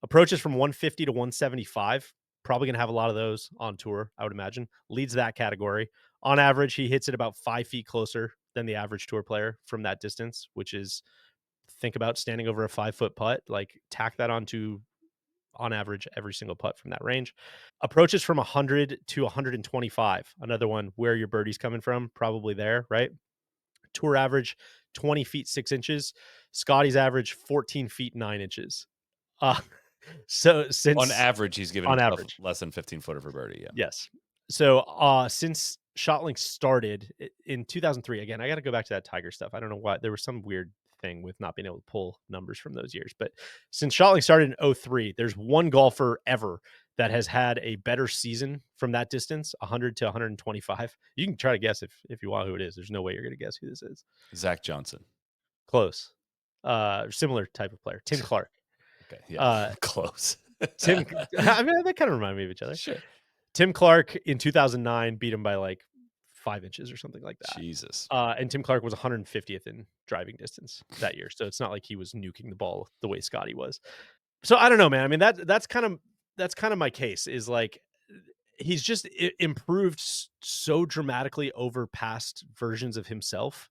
approaches from 150 to 175, probably going to have a lot of those on tour, I would imagine. Leads that category. On average, he hits it about 5 feet closer than the average tour player from that distance, which is, think about standing over a 5-foot putt, like tack that onto, on average, every single putt from that range. Approaches from 100 to 125. Another one, where your birdie's coming from, probably there, right? Tour average 20 feet 6 inches. Scotty's average 14 feet 9 inches. Uh, so On since average, he's giving on himself average, less than 15 footer for birdie. Yeah. yes. So since ShotLink started in 2003, again, I got to go back to that Tiger stuff. I don't know why there was some weird thing with not being able to pull numbers from those years, but since ShotLink started in 03, there's one golfer ever that has had a better season from that distance, 100 to 125. You can try to guess if you want who it is. There's no way you're going to guess who this is. Zach Johnson. Close. Similar type of player. Tim Clark. Okay. Yeah. Uh, Close. Tim, I mean, they kind of remind me of each other. Sure. Tim Clark in 2009 beat him by like 5 inches or something like that. Jesus. And Tim Clark was 150th in driving distance that year. So it's not like he was nuking the ball the way Scottie was. So I don't know, man. I mean, that's kind of my case is like he's just improved so dramatically over past versions of himself.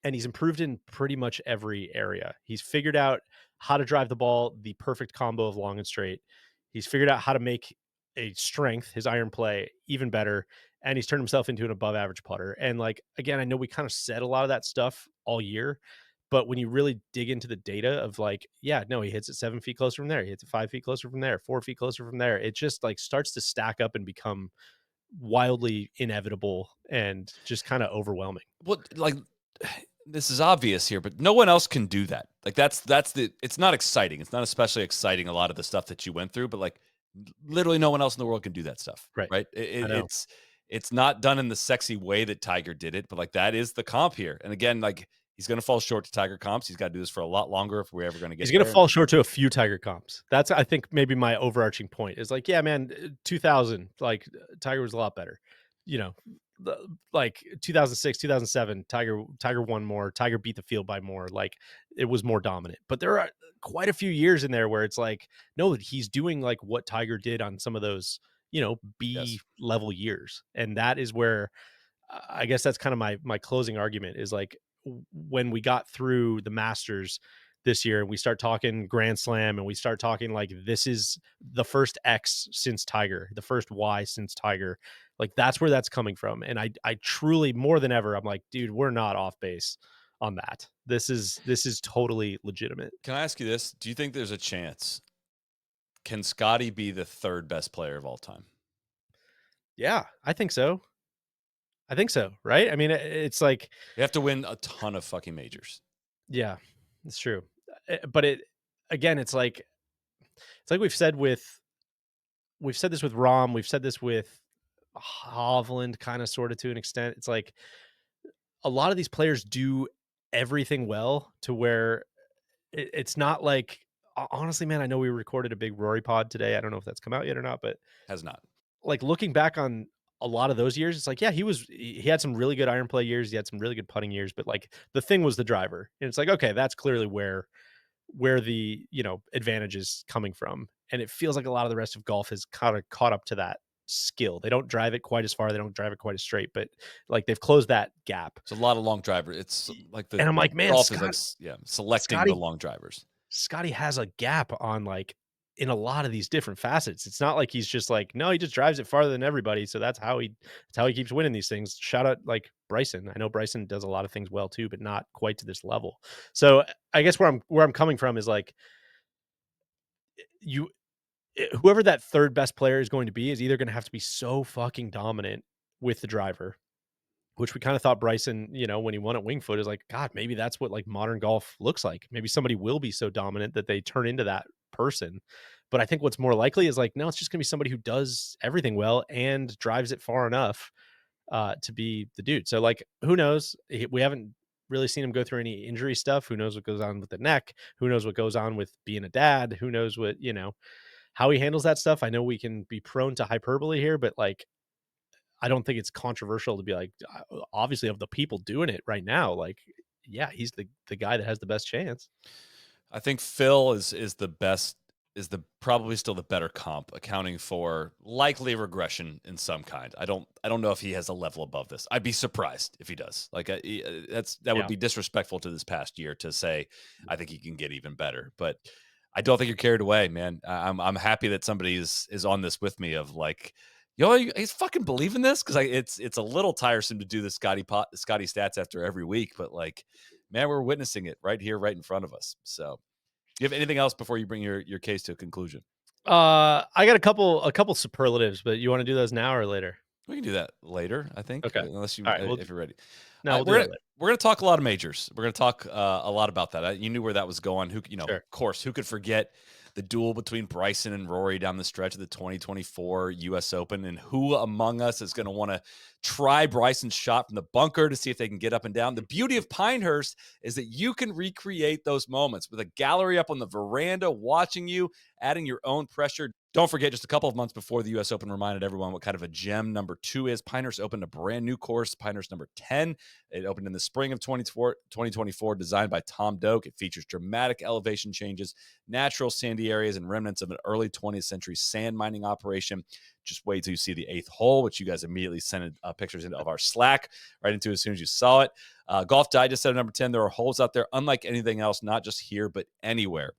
And he's improved in pretty much every area. He's figured out how to drive the ball, the perfect combo of long and straight. He's figured out how to make a strength, his iron play, even better. And he's turned himself into an above average putter. And like, again, I know we kind of said a lot of that stuff all year, but when you really dig into the data of like, yeah, no, he hits it 7 feet closer from there. He hits it 5 feet closer from there, 4 feet closer from there. It just like starts to stack up and become wildly inevitable and just kind of overwhelming. Well, like this is obvious here, but no one else can do that. Like that's it's not exciting. It's not especially exciting, a lot of the stuff that you went through, but like literally no one else in the world can do that stuff. Right. Right. I know. It's not done in the sexy way that Tiger did it, but like that is the comp here. And again, like he's going to fall short to Tiger comps. He's got to do this for a lot longer if we're ever going to get He's going to there. fall short to a few Tiger comps. That's, I think, maybe my overarching point is like, yeah, man, 2000, like Tiger was a lot better. You know, like 2006, 2007, Tiger won more. Tiger beat the field by more. Like it was more dominant. But there are quite a few years in there where it's like, no, he's doing like what Tiger did on some of those, B level years, and that is where I guess that's kind of my closing argument is like when we got through the Masters this year and we start talking Grand Slam and we start talking like this is the first X since Tiger, the first Y since Tiger, like that's where that's coming from. And I truly more than ever I'm like, dude, we're not off base on that. This is totally legitimate. Can I ask you this? Do you think there's a chance? Can Scottie be the third best player of all time? Yeah, I think so. Right? I mean, it's like You have to win a ton of fucking majors. yeah, it's true. But it's like we've said this with Rom, we've said this with Hovland, kind of sort of to an extent. It's like a lot of these players do everything well to where it's not like honestly, man, I know we recorded a big Rory pod today. I don't know if that's come out yet or not, but Has not. like looking back on a lot of those years, it's like, yeah, he had some really good iron play years. He had some really good putting years, but like the thing was the driver. And it's like, okay, that's clearly where the, advantage is coming from. And it feels like a lot of the rest of golf has kind of caught up to that skill. They don't drive it quite as far. They don't drive it quite as straight, but like they've closed that gap. It's a lot of long drivers. It's like And I'm like, man, golf is like, selecting the long drivers. Scottie has a gap on like in a lot of these different facets. It's not like he's just like, no, he just drives it farther than everybody. So that's how he keeps winning these things. Shout out like Bryson. I know Bryson does a lot of things well too, but not quite to this level. So I guess where I'm coming from is like whoever that third best player is going to be is either going to have to be so fucking dominant with the driver, which we kind of thought Bryson, when he won at Wingfoot is like, God, maybe that's what like modern golf looks like. Maybe somebody will be so dominant that they turn into that person. But I think what's more likely is like, no, it's just gonna be somebody who does everything well and drives it far enough to be the dude. So like, who knows? We haven't really seen him go through any injury stuff. Who knows what goes on with the neck? Who knows what goes on with being a dad? Who knows what, how he handles that stuff? I know we can be prone to hyperbole here, but like, I don't think it's controversial to be like, obviously of the people doing it right now, like, yeah, he's the guy that has the best chance. I think Phil is the best, probably still the better comp, accounting for likely regression in some kind. I don't know if he has a level above this. I'd be surprised if he does. Like that would be disrespectful to this past year to say I think he can get even better. But I don't think you're carried away, man. I'm happy that somebody is on this with me of like, he's fucking believing this, because it's a little tiresome to do the Scottie stats after every week, but like, man, we're witnessing it right here, right in front of us. So, do you have anything else before you bring your case to a conclusion? I got a couple superlatives, but you want to do those now or later? We can do that later, I think, Okay. unless All you right. if you're ready. No, we'll do We're that gonna later. we're gonna talk a lot of majors. We're gonna talk a lot about that. You knew where that was going. Of Sure. course, who could forget the duel between Bryson and Rory down the stretch of the 2024 U.S. Open, and who among us is going to want to try Bryson's shot from the bunker to see if they can get up and down? The beauty of Pinehurst is that you can recreate those moments with a gallery up on the veranda watching you, adding your own pressure. Don't forget, just a couple of months before the U.S. Open reminded everyone what kind of a gem number 2 is. Pinehurst opened a brand new course, Pinehurst number 10. It opened in the spring of 2024, designed by Tom Doak. It features dramatic elevation changes, natural sandy areas, and remnants of an early 20th century sand mining operation. Just wait till you see the 8th hole, which you guys immediately sent pictures of our Slack right into as soon as you saw it. Golf Digest said at number 10, there are holes out there unlike anything else, not just here, but anywhere.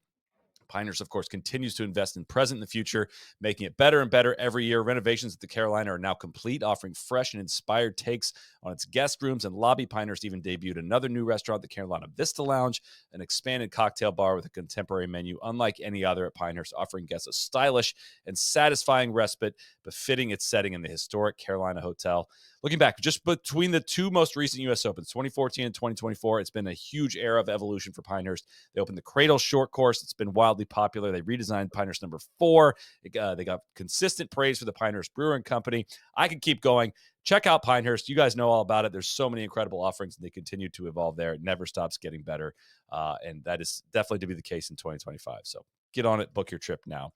Pinehurst, of course, continues to invest in present and the future, making it better and better every year. Renovations at the Carolina are now complete, offering fresh and inspired takes on its guest rooms and lobby. Pinehurst even debuted another new restaurant, the Carolina Vista Lounge, an expanded cocktail bar with a contemporary menu unlike any other at Pinehurst, offering guests a stylish and satisfying respite befitting its setting in the historic Carolina Hotel. Looking back, just between the two most recent U.S. Opens, 2014 and 2024, it's been a huge era of evolution for Pinehurst. They opened the Cradle Short Course. It's been wildly popular. They redesigned Pinehurst number 4. They got consistent praise for the Pinehurst Brewing Company. I could keep going. Check out Pinehurst. You guys know all about it. There's so many incredible offerings, and they continue to evolve there. It never stops getting better, and that is definitely to be the case in 2025. So get on it. Book your trip now.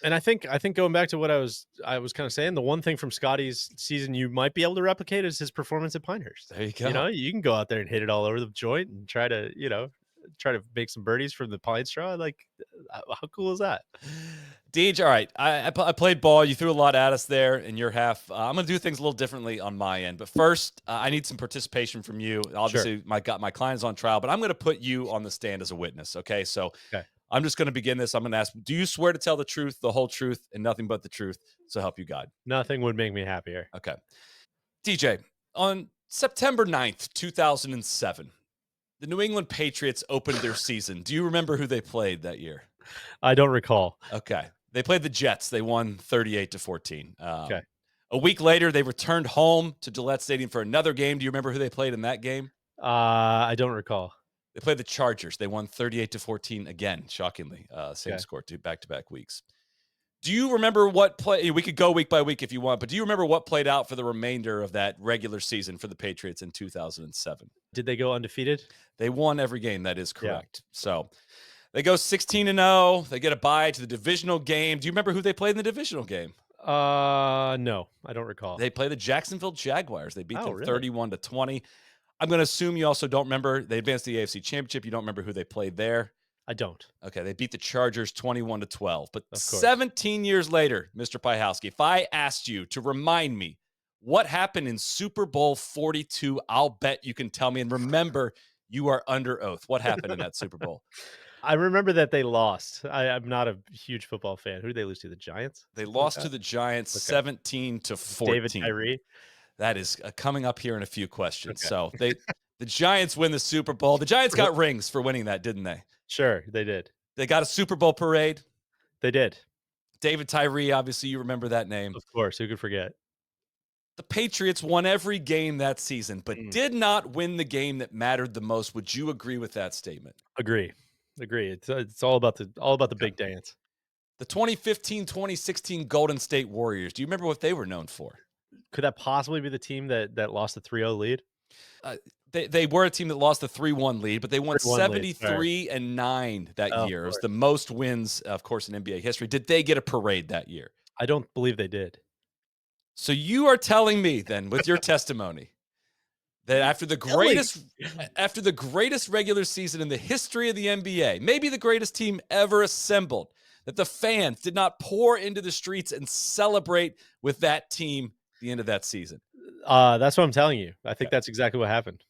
And I think going back to what I was kind of saying, the one thing from Scottie's season you might be able to replicate is his performance at Pinehurst. There you You go. know, you can go out there and hit it all over the joint and try to make some birdies from the pine straw. Like, how cool is that? DJ, all right. I played ball. You threw a lot at us there in your half. I'm going to do things a little differently on my end. But first, I need some participation from you. Sure. Obviously, my client is on trial, but I'm going to put you on the stand as a witness. Okay. So Okay. I'm just going to begin this. I'm going to ask, do you swear to tell the truth, the whole truth, and nothing but the truth? So help you God. Nothing would make me happier. Okay. DJ, on September 9th, 2007, the New England Patriots opened their season. Do you remember who they played that year? I don't recall. Okay. They played the Jets. They won 38-14. Okay. A week later, they returned home to Gillette Stadium for another game. Do you remember who they played in that game? I don't recall. They played the Chargers. They won 38-14 again, shockingly. Same Okay. score, back-to-back weeks. Do you remember what play? We could go week by week if you want, but do you remember what played out for the remainder of that regular season for the Patriots in 2007? Did they go undefeated? They won every game. That is Yeah. correct. So they go 16-0. They get a bye to the divisional game. Do you remember who they played in the divisional game? No, I don't recall. They play the Jacksonville Jaguars. They beat Oh, them really? 31-20. I'm going to assume you also don't remember. They advanced to the AFC Championship. You don't remember who they played there. I don't. Okay, they beat the Chargers 21-12. But Of course. 17 years later, Mr. Pyhowski, if I asked you to remind me what happened in Super Bowl 42, I'll bet you can tell me. And remember, you are under oath. What happened in that Super Bowl? I remember that they lost. I'm not a huge football fan. Who did they lose to? The Giants? They Something like lost to that? the Giants Okay. 17-14. David Tyree? That is coming up here in a few questions. Okay. So the Giants win the Super Bowl. The Giants got rings for winning that, didn't they? Sure, they did. They got a Super Bowl parade. They did. David Tyree, obviously you remember that name. Of course, who could forget? The Patriots won every game that season, but did not win the game that mattered the most. Would you agree with that statement? Agree. It's all about the big dance. The 2015-2016 Golden State Warriors. Do you remember what they were known for? Could that possibly be the team that lost the 3-0 lead? They were a team that lost the 3-1 lead, but they won 3-1 lead, sorry. 73-9 that Oh, of year. It was course. the most wins, of course, in NBA history. Did they get a parade that year? I don't believe they did. So you are telling me then, with your testimony, that after the greatest regular season in the history of the NBA, maybe the greatest team ever assembled, that the fans did not pour into the streets and celebrate with that team at the end of that season? That's what I'm telling you. I think Okay. that's exactly what happened.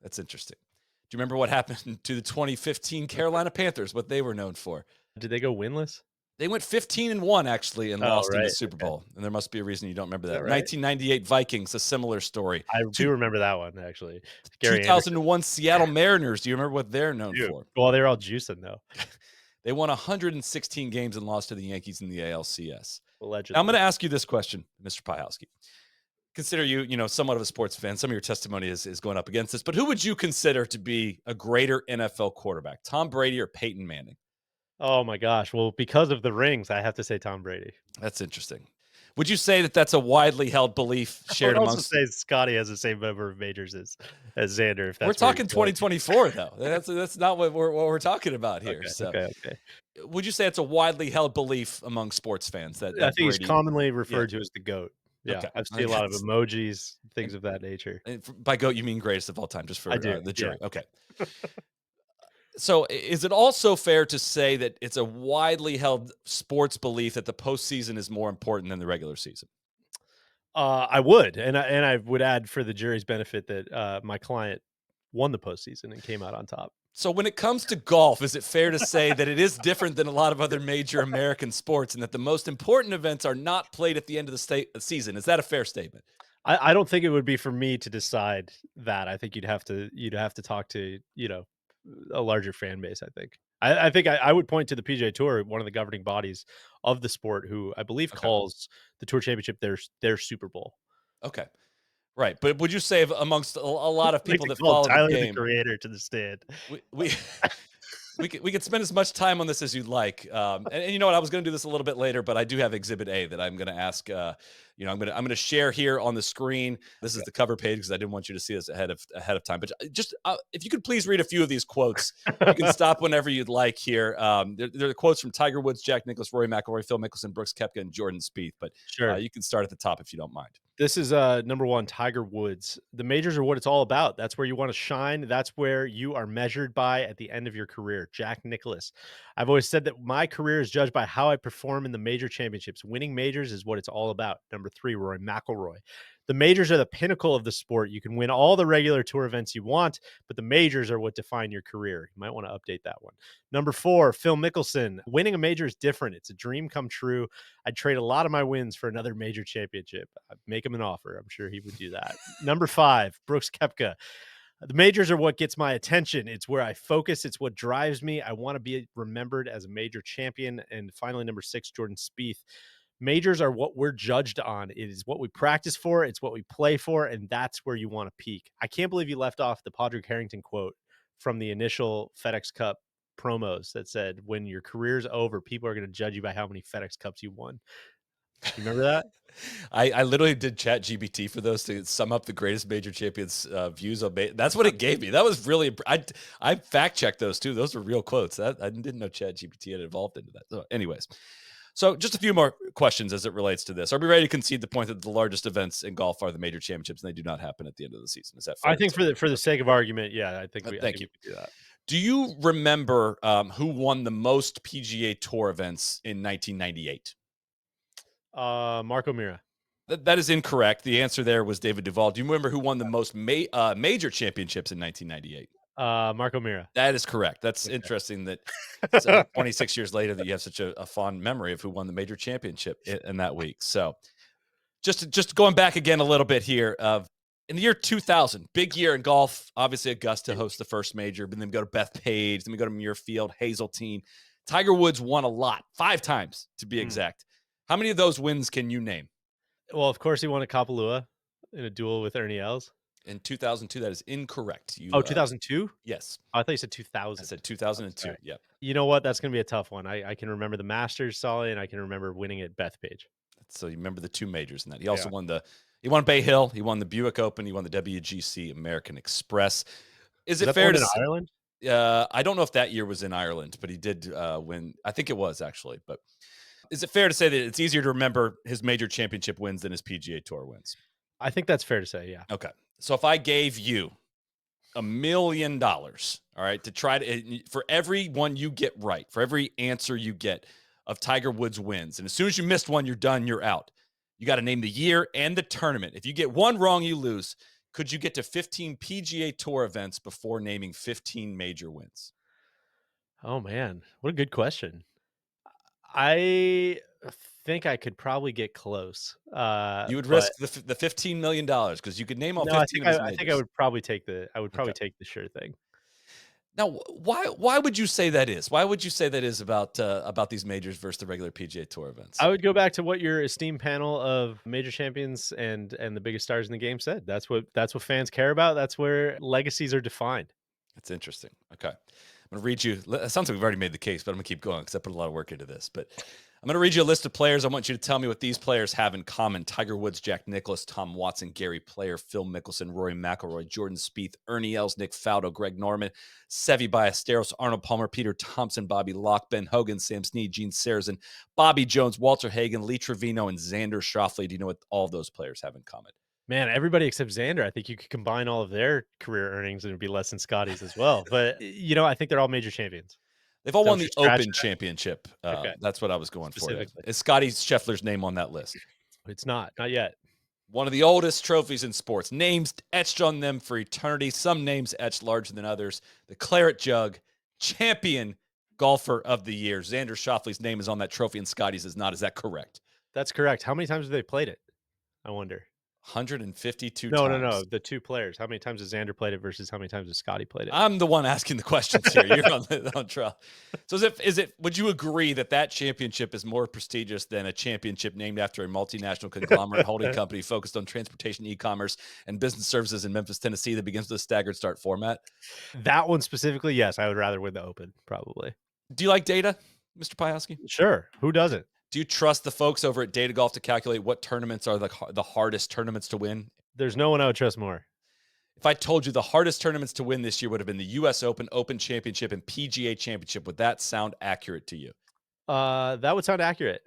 That's interesting. Do you remember what happened to the 2015 Carolina Panthers, what they were known for? Did they go winless? They went 15-1 actually and Oh, lost in the right. Super Okay. Bowl, and there must be a reason you don't remember Is that that. right? 1998 Vikings, a similar story. I Two do remember that one, actually. Gary Anderson. 2001 Seattle Mariners, do you remember what they're known Dude. for? Well, they're all juicing, though, They won 116 games and lost to the Yankees in the ALCS. Now, I'm allegedly. gonna ask you this question, Mr. Pyhowski. Consider you somewhat of a sports fan. Some of your testimony is going up against this, but who would you consider to be a greater NFL quarterback, Tom Brady or Peyton Manning? Oh my gosh. Well, because of the rings, I have to say Tom Brady. That's interesting. Would you say that that's a widely held belief I would shared also amongst? say Scotty has the same number of majors as Xander, if We're that's where you're talking going. 2024 though. That's not what we're talking about here. Okay, So, okay, okay. would you say it's a widely held belief among sports fans that I that think he's Brady? commonly Yeah. referred to as the GOAT. Yeah, Okay. I've I seen a think lot of that's emojis, things and, of that nature. by goat you mean greatest of all time, just I for do, the yeah. jury. Okay. So, is it also fair to say that it's a widely held sports belief that the postseason is more important than the regular season? I would, and I would add for the jury's benefit that, my client won the postseason and came out on top. So, when it comes to golf, is it fair to say that it is different than a lot of other major American sports and that the most important events are not played at the end of the season? Is that a fair statement? I don't think it would be for me to decide that. I think you'd have to talk to, a larger fan base, I think. I think I would point to the PGA Tour, one of the governing bodies of the sport, who I believe Okay. calls the Tour Championship their Super Bowl. Okay. Right. But would you say amongst a lot of Like people to that call follow the Tyler the game, Creator to the stand. we we could spend as much time on this as you'd like. And you know what? I was going to do this a little bit later, but I do have Exhibit A that I'm going to ask. I'm going to share here on the screen. This is the cover page because I didn't want you to see this ahead of time. But just if you could please read a few of these quotes, you can stop whenever you'd like here. They're the quotes from Tiger Woods, Jack Nicklaus, Rory McIlroy, Phil Mickelson, Brooks Koepka, and Jordan Spieth. But Sure. you can start at the top if you don't mind. This is number one, Tiger Woods. The majors are what it's all about. That's where you want to shine. That's where you are measured by at the end of your career. Jack Nicklaus. I've always said that my career is judged by how I perform in the major championships. Winning majors is what it's all about. Number three, Rory McIlroy. The majors are the pinnacle of the sport. You can win all the regular tour events you want, but the majors are what define your career. You might want to update that one. Number four, Phil Mickelson. Winning a major is different. It's a dream come true. I'd trade a lot of my wins for another major championship. I'd make him an offer. I'm sure he would do that. Number five, Brooks Koepka. The majors are what gets my attention. It's where I focus. It's what drives me. I want to be remembered as a major champion. And finally, number six, Jordan Spieth. Majors are what we're judged on. It is what we practice for. It's what we play for. And that's where you want to peak. I can't believe you left off the Padraig Harrington quote from the initial FedEx Cup promos that said, when your career's over, people are going to judge you by how many FedEx Cups you won. You remember that? I literally did chat GBT for those to sum up the greatest major champions views of that's what it gave me. That was really I fact checked those too. Those were real quotes. That I didn't know chat GPT had evolved into that. So anyways, so just a few more questions as it relates to this. Are we ready to concede the point that the largest events in golf are the major championships and they do not happen at the end of the season? Is that fair I to think say? for the sake of argument, yeah, I Thank think you. we could do that. Do you remember who won the most PGA Tour events in 1998? Marco Mira. That is incorrect. The answer there was David Duval. Do you remember who won the most major championships in 1998? Marco Mira. That is correct. That's Okay. interesting that 26 years later that you have such a fond memory of who won the major championship in that week. So just going back again a little bit here. In the year 2000, big year in golf. Obviously, Augusta hosts the first major, but then we go to Bethpage, then we go to Muirfield, Hazeltine. Tiger Woods won a lot, 5 times to be Mm. exact. How many of those wins can you name? Well, of course, he won at Kapalua in a duel with Ernie Els. In 2002, that is incorrect. Oh, 2002? Yes, I thought you said I 2000. said Oh, 2002. sorry. Yep. You know what? That's gonna be a tough one. I can remember the Masters, Solly, and I can remember winning at Bethpage. So you remember the 2 majors in that. He also Yeah. won Bay Hill, he won the Buick Open, he won the WGC American Express. Is Was it that the fair one to in say, Ireland? I don't know if that year was in Ireland, but he did win. I think it was actually. But is it fair to say that it's easier to remember his major championship wins than his PGA Tour wins? I think that's fair to say, yeah. Okay. So if I gave you $1 million, all right, to try to for every one you get right, for every answer you get of Tiger Woods wins, and as soon as you missed one, you're done, you're out. You got to name the year and the tournament. If you get one wrong, you lose. Could you get to 15 PGA Tour events before naming 15 major wins? Oh, man. What a good question. I think I could probably get close, You would but risk the $15 million because you could name all no, 15 of these I think I majors. would probably take the I would Okay. probably take the sure thing. Now, why would you say that is? Why would you say that is about these majors versus the regular PGA Tour events? I would go back to what your esteemed panel of major champions and the biggest stars in the game said. That's what fans care about. That's where legacies are defined. That's interesting. Okay. I'm going to read you. It sounds like we've already made the case, but I'm going to keep going because I put a lot of work into this. But I'm going to read you a list of players. I want you to tell me what these players have in common: Tiger Woods, Jack Nicklaus, Tom Watson, Gary Player, Phil Mickelson, Rory McIlroy, Jordan Spieth, Ernie Els, Nick Faldo, Greg Norman, Seve Ballesteros, Arnold Palmer, Peter Thompson, Bobby Locke, Ben Hogan, Sam Snead, Gene Sarazen, Bobby Jones, Walter Hagen, Lee Trevino, and Xander Schauffele. Do you know what all those players have in common? Man, everybody except Xander, I think you could combine all of their career earnings and it'd be less than Scotty's as well. But I think they're all major champions. They've all So won if you're the scratching Open Championship. that, okay, That's what I was going for there. specifically, Is Scottie Scheffler's name on that list? it's not yet. One of the oldest trophies in sports. Names etched on them for eternity. Some names etched larger than others. The Claret Jug, champion golfer of the year. Xander Schauffele's name is on that trophy and Scotty's is not. Is that correct? That's correct. How many times have they played it? I wonder. 152 No, no, times. no. The two players. How many times has Xander played it versus how many times has Scotty played it? I'm the one asking the questions here. You're on trial. So would you agree that that championship is more prestigious than a championship named after a multinational conglomerate holding company focused on transportation, e-commerce, and business services in Memphis, Tennessee that begins with a staggered start format? That one specifically, yes, I would rather win the Open, probably. Do you like data, Mr. Piowski? Sure. Who doesn't? Do you trust the folks over at Data Golf to calculate what tournaments are the hardest tournaments to win? There's no one I would trust more. If I told you the hardest tournaments to win this year would have been the US Open, Open Championship, and PGA Championship, would that sound accurate to you? That would sound accurate.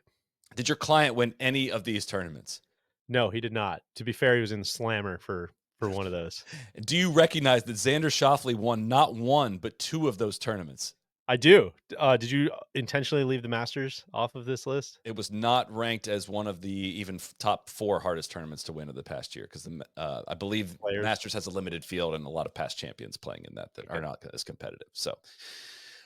Did your client win any of these tournaments? No, he did not. To be fair, he was in the slammer for one of those. Do you recognize that Xander Schauffele won not one, but two of those tournaments? I do. Did you intentionally leave the Masters off of this list? It was not ranked as one of the even top four hardest tournaments to win of the past year because I believe Players. Masters has a limited field and a lot of past champions playing in that Okay. are not as competitive. So,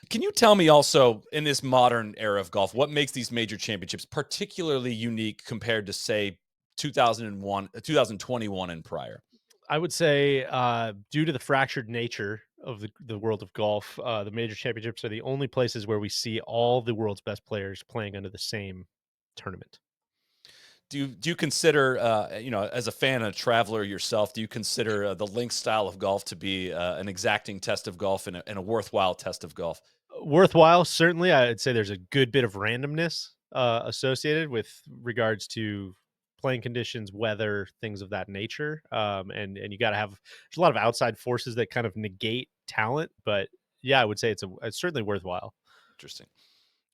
can you tell me also in this modern era of golf what makes these major championships particularly unique compared to say 2001, 2021 and prior? I would say, due to the fractured nature of the world of golf, the major championships are the only places where we see all the world's best players playing under the same tournament. Do you consider as a fan and a traveler yourself, do you consider the link style of golf to be an exacting test of golf and a worthwhile test of golf? Worthwhile, certainly. I'd say there's a good bit of randomness associated with regards to playing conditions, weather, things of that nature. And you got to have there's a lot of outside forces that kind of negate talent, but yeah, I would say it's certainly worthwhile. Interesting.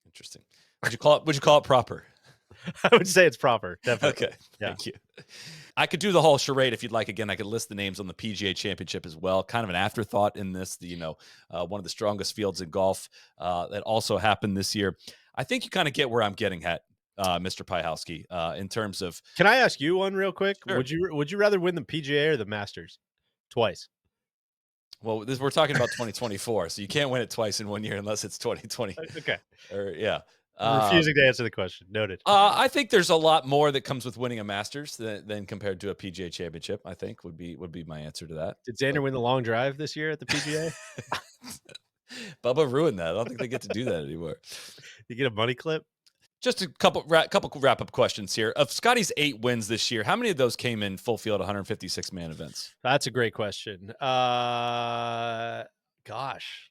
Interesting. Would you call it proper? I would say it's proper, definitely. Okay. Yeah. Thank you. I could do the whole charade if you'd like. Again, I could list the names on the PGA Championship as well. Kind of an afterthought in this, one of the strongest fields in golf that also happened this year. I think you kind of get where I'm getting at, Mr. Piehowski, in terms of Can I ask you one real quick? Sure. Would you rather win the PGA or the Masters twice? we're talking about 2024, so you can't win it twice in 1 year unless it's 2020 Okay. or yeah. I'm refusing to answer the question. Noted. I think there's a lot more that comes with winning a Masters than compared to a PGA Championship. I think would be my answer to that. Did Xander win the long drive this year at the PGA? Bubba ruined that. I don't think they get to do that anymore. You get a money clip? Just a couple wrap up questions here. Of Scotty's 8 wins this year, how many of those came in full field 156 man events? That's a great question. Gosh,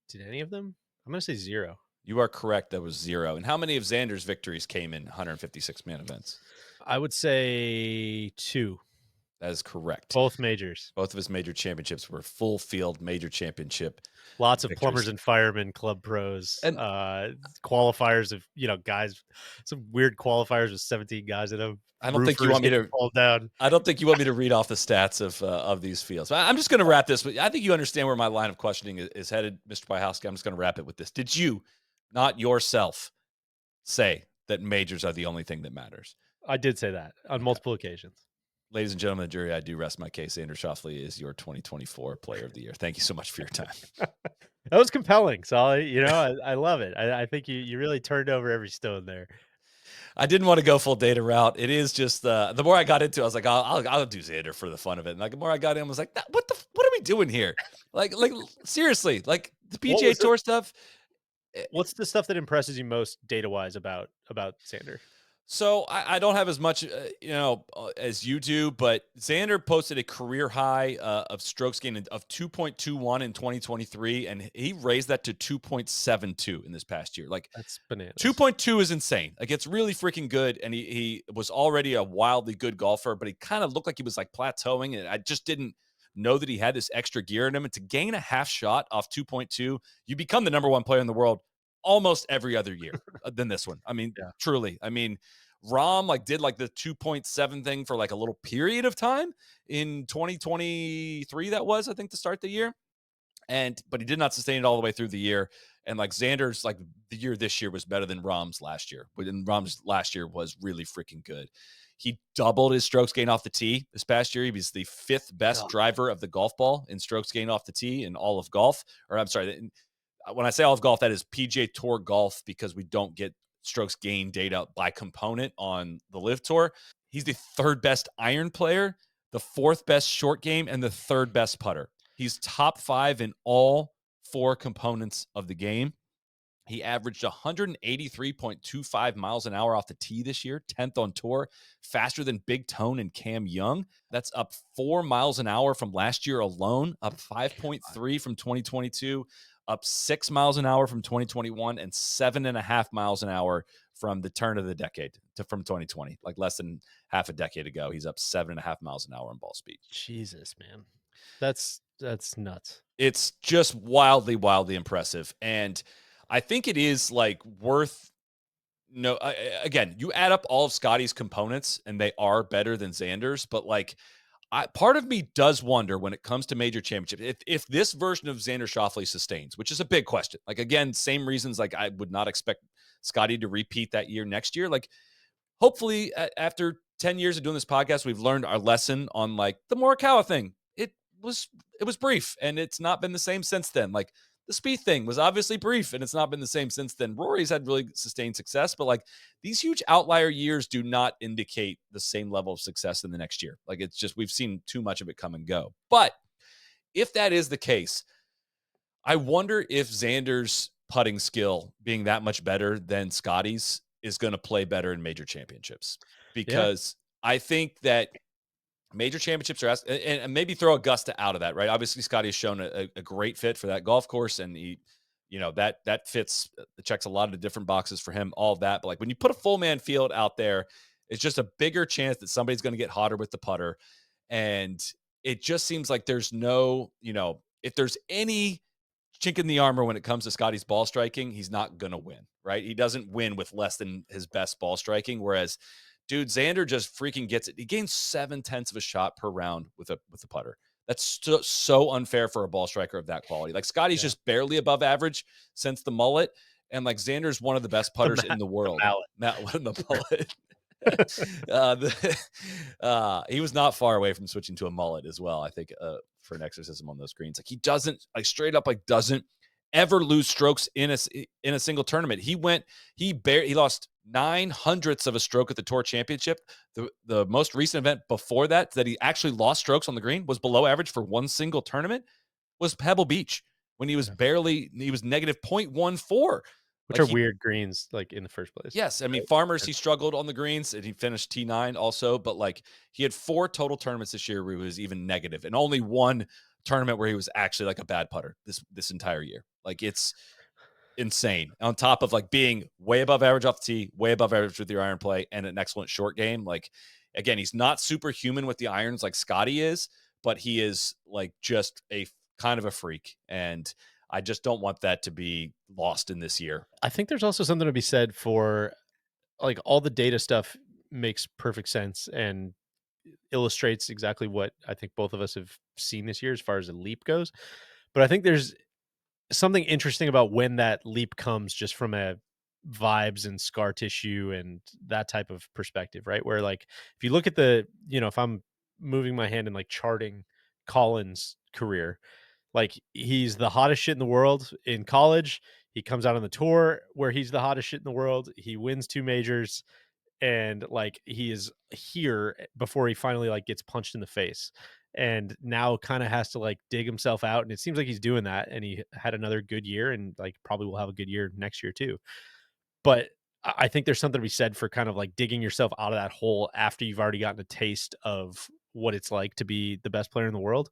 did any of them? I'm gonna say 0. You are correct. That was 0. And how many of Xander's victories came in 156 man events? I would say 2. That is correct. Both majors. Both of his major championships were full field major championship. Lots of victories. plumbers and firemen, club pros, And- qualifiers of guys. Some weird qualifiers with 17 guys in them. I don't think you want me to fall down. I don't think you want me to read off the stats of these fields. I'm just going to wrap this. But I think you understand where my line of questioning is headed, Mr. Piehowski. I'm just going to wrap it with this. Did you, not yourself, say that majors are the only thing that matters? I did say that on multiple occasions. Ladies and gentlemen of the jury, I do rest my case. Xander Schauffele is your 2024 Player of the Year. Thank you so much for your time. That was compelling, Solly. I love it. I think you really turned over every stone there. I didn't want to go full data route. It is just the more I got into it, I was like, I'll do Xander for the fun of it. And like the more I got in, I was like, what are we doing here? Like seriously, like the What PGA was it? Tour stuff. What's the stuff that impresses you most data wise about Sander? So I don't have as much, as you do, but Xander posted a career high of strokes gained of 2.21 in 2023, and he raised that to 2.72 in this past year. Like That's bananas. 2.2 is insane. Like it's really freaking good, and he was already a wildly good golfer, but he kind of looked like he was like plateauing, and I just didn't know that he had this extra gear in him. And to gain a half shot off 2.2, you become the number one player in the world almost every other year than this one. I mean, Yeah. truly. I mean, Rom like did like the 2.7 thing for like a little period of time in 2023. That was, I think, to start the year. But he did not sustain it all the way through the year. And like Xander's like the year this year was better than Rom's last year. But Rom's last year was really freaking good. He doubled his strokes gain off the tee this past year. He was the fifth best God. driver of the golf ball in strokes gain off the tee in all of golf. Or I'm sorry, when I say all of golf, that is PGA Tour golf because we don't get strokes gain data by component on the Live Tour. He's the third best iron player, the fourth best short game, and the third best putter. He's top 5 in all 4 components of the game. He averaged 183.25 miles an hour off the tee this year, 10th on tour, faster than Big Tone and Cam Young. That's up 4 miles an hour from last year alone, up 5.3 from 2022, up 6 miles an hour from 2021, and 7.5 miles an hour from the turn of the decade from 2020, like less than half a decade ago. He's up 7.5 miles an hour in ball speed. Jesus, man. That's nuts. It's just wildly, wildly impressive. And I think it is like worth again, you add up all of Scottie's components and they are better than Xander's, but like part of me does wonder when it comes to major championships, if this version of Xander Schauffele sustains, which is a big question. Like again, same reasons like I would not expect Scottie to repeat that year next year. Like hopefully after 10 years of doing this podcast, we've learned our lesson on like the Morikawa thing. It was brief and it's not been the same since then. Like the Spieth thing was obviously brief and it's not been the same since then. Rory's had really sustained success, but like these huge outlier years do not indicate the same level of success in the next year. Like it's just, we've seen too much of it come and go. But if that is the case, I wonder if Xander's putting skill being that much better than Scottie's is going to play better in major championships, Yeah. because I think that major championships are asked, and maybe throw Augusta out of that, right? Obviously, Scottie has shown a great fit for that golf course, and he, that fits, checks a lot of the different boxes for him, all of that. But like when you put a full man field out there, it's just a bigger chance that somebody's going to get hotter with the putter. And it just seems like there's no, if there's any chink in the armor when it comes to Scottie's ball striking, he's not going to win, right? He doesn't win with less than his best ball striking. Whereas, dude, Xander just freaking gets it. He gains 0.7 of a shot per round with a putter. That's so unfair for a ball striker of that quality. Like Scottie's just barely above average since the mullet, and like Xander's one of the best putters in the world. The mullet. He was not far away from switching to a mullet as well. I think for an exorcism on those greens, like he doesn't like straight up like doesn't ever lose strokes in a single tournament. He lost 900ths of a stroke at the Tour Championship. The most recent event before that he actually lost strokes on the green was below average for one single tournament was Pebble Beach when he was negative 0.14. Which Like are weird greens, like in the first place. Yes, I mean Farmers, he struggled on the greens and he finished T9 also, but like he had 4 total tournaments this year where he was even negative, and only one tournament where he was actually like a bad putter this entire year. Like it's insane. On top of like being way above average off the tee, way above average with your iron play, and an excellent short game. Like again, he's not superhuman with the irons like Scottie is, but he is like just a kind of a freak, and I just don't want that to be lost in this year. I think there's also something to be said for like all the data stuff makes perfect sense and illustrates exactly what I think both of us have seen this year as far as a leap goes. But I think there's something interesting about when that leap comes just from a vibes and scar tissue and that type of perspective, right? Where like if you look at if I'm moving my hand and like charting Colin's career. Like he's the hottest shit in the world in college. He comes out on the tour where he's the hottest shit in the world. He wins 2 majors and like he is here before he finally like gets punched in the face. And now kind of has to like dig himself out and it seems like he's doing that and he had another good year and like probably will have a good year next year too. But I think there's something to be said for kind of like digging yourself out of that hole after you've already gotten a taste of what it's like to be the best player in the world.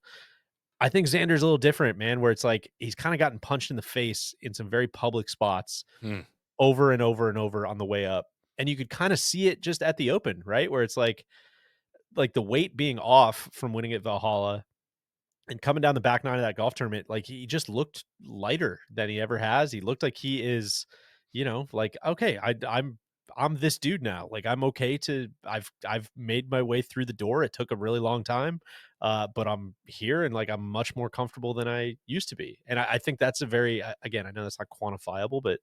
I think Xander's a little different, man, where it's like he's kind of gotten punched in the face in some very public spots Hmm. over and over and over on the way up. And you could kind of see it just at the Open, right? Where it's like the weight being off from winning at Valhalla and coming down the back nine of that golf tournament, like he just looked lighter than he ever has. He looked like he is, like, okay, I'm this dude now. Like I'm okay to I've made my way through the door. It took a really long time. But I'm here and like I'm much more comfortable than I used to be. And I think that's a very again, I know that's not quantifiable, but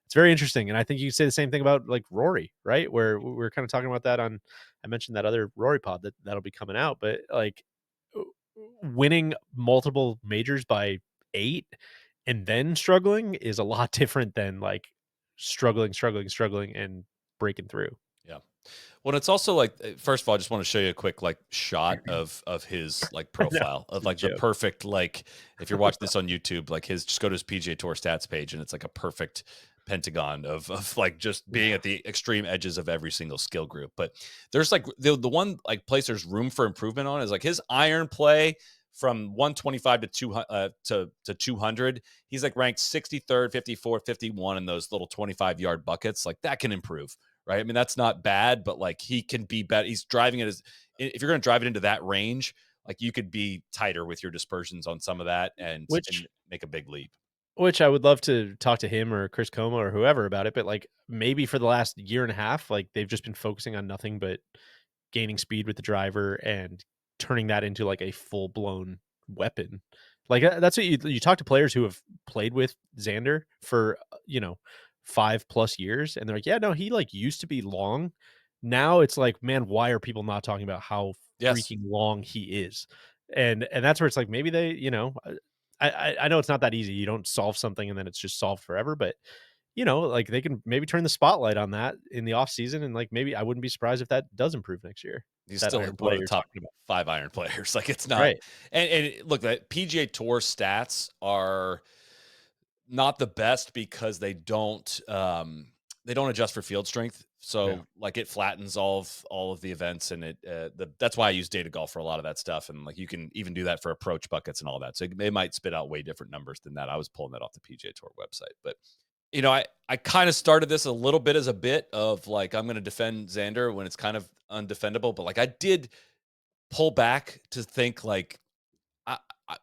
it's very interesting. And I think you could say the same thing about like Rory, right? Where we were kind of talking about that on I mentioned that other Rory pod that'll be coming out, but like winning multiple majors by 8 and then struggling is a lot different than like struggling and breaking through. Yeah. Well, it's also like, first of all, I just want to show you a quick like shot of his like I know, profile it's of a like the joke. perfect like if you're watching this on YouTube, like his just go to his PGA Tour stats page and it's like a perfect pentagon of like just being Yeah. at the extreme edges of every single skill group. But there's like the one like place there's room for improvement on is like his iron play from 125 to 200 to 200. He's like ranked 63rd, 54th, 51 in those little 25-yard buckets. Like that can improve, right? I mean, that's not bad, but like he can be better. He's driving it as if you're going to drive it into that range, like you could be tighter with your dispersions on some of that and Which make a big leap. which I would love to talk to him or Chris Como or whoever about it, but like maybe for the last year and a half, like they've just been focusing on nothing but gaining speed with the driver and turning that into like a full blown weapon. Like that's what you talk to players who have played with Xander for 5+ years, and they're like, yeah, no, he like used to be long. Now it's like, man, why are people not talking about how Yes, freaking long he is? And that's where it's like maybe they, I know it's not that easy. You don't solve something and then it's just solved forever, but like they can maybe turn the spotlight on that in the off season, and like maybe I wouldn't be surprised if that does improve next year. he's That still iron one play of the you're top talking about, 5 iron players. Like it's not, right? and look, that PGA Tour stats are not the best because they don't adjust for field strength. Yeah, So like it flattens all of the events and that's why I use data golf for a lot of that stuff. And like you can even do that for approach buckets and all that. So it might spit out way different numbers than that. I was pulling that off the PGA Tour website. But I kind of started this a little bit as a bit of like I'm gonna defend Xander when it's kind of undefendable, but like I did pull back to think like I, I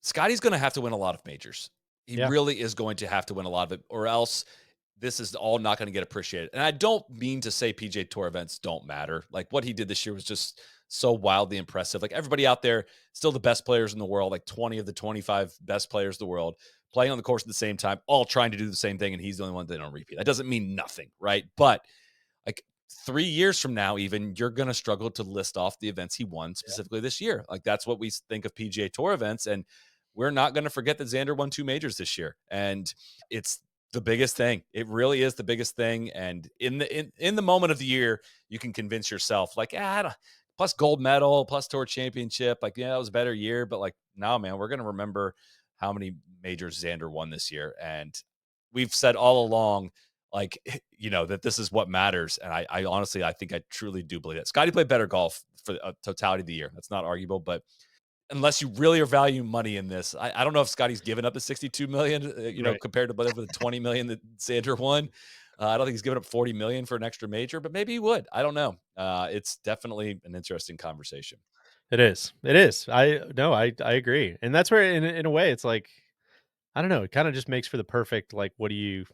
Scotty's going to have to win a lot of majors. He yeah, really is going to have to win a lot of it, or else this is all not going to get appreciated. And I don't mean to say PJ Tour events don't matter. Like what he did this year was just so wildly impressive. Like everybody out there, still the best players in the world, like 20 of the 25 best players in the world, playing on the course at the same time, all trying to do the same thing. And he's the only one that don't repeat. That doesn't mean nothing, right? But like 3 years from now, even you're going to struggle to list off the events he won yeah, specifically this year. Like that's what we think of PGA Tour events. And we're not going to forget that Xander won 2 majors this year. And it's the biggest thing. It really is the biggest thing. And in the moment of the year, you can convince yourself, like, plus gold medal, plus tour championship. Like, yeah, that was a better year. But like, no, man, we're going to remember how many majors Xander won this year. And we've said all along, like, that this is what matters. And I honestly, I think I truly do believe that. Scotty played better golf for the totality of the year. That's not arguable, but unless you really are valuing money in this, I don't know if Scotty's given up the 62 million, right. compared to whatever the 20 million that Xander won. I don't think he's given up 40 million for an extra major, but maybe he would. I don't know. It's definitely an interesting conversation. It is. It is. I agree, and that's where in a way it's like I don't know. It kind of just makes for the perfect like what do you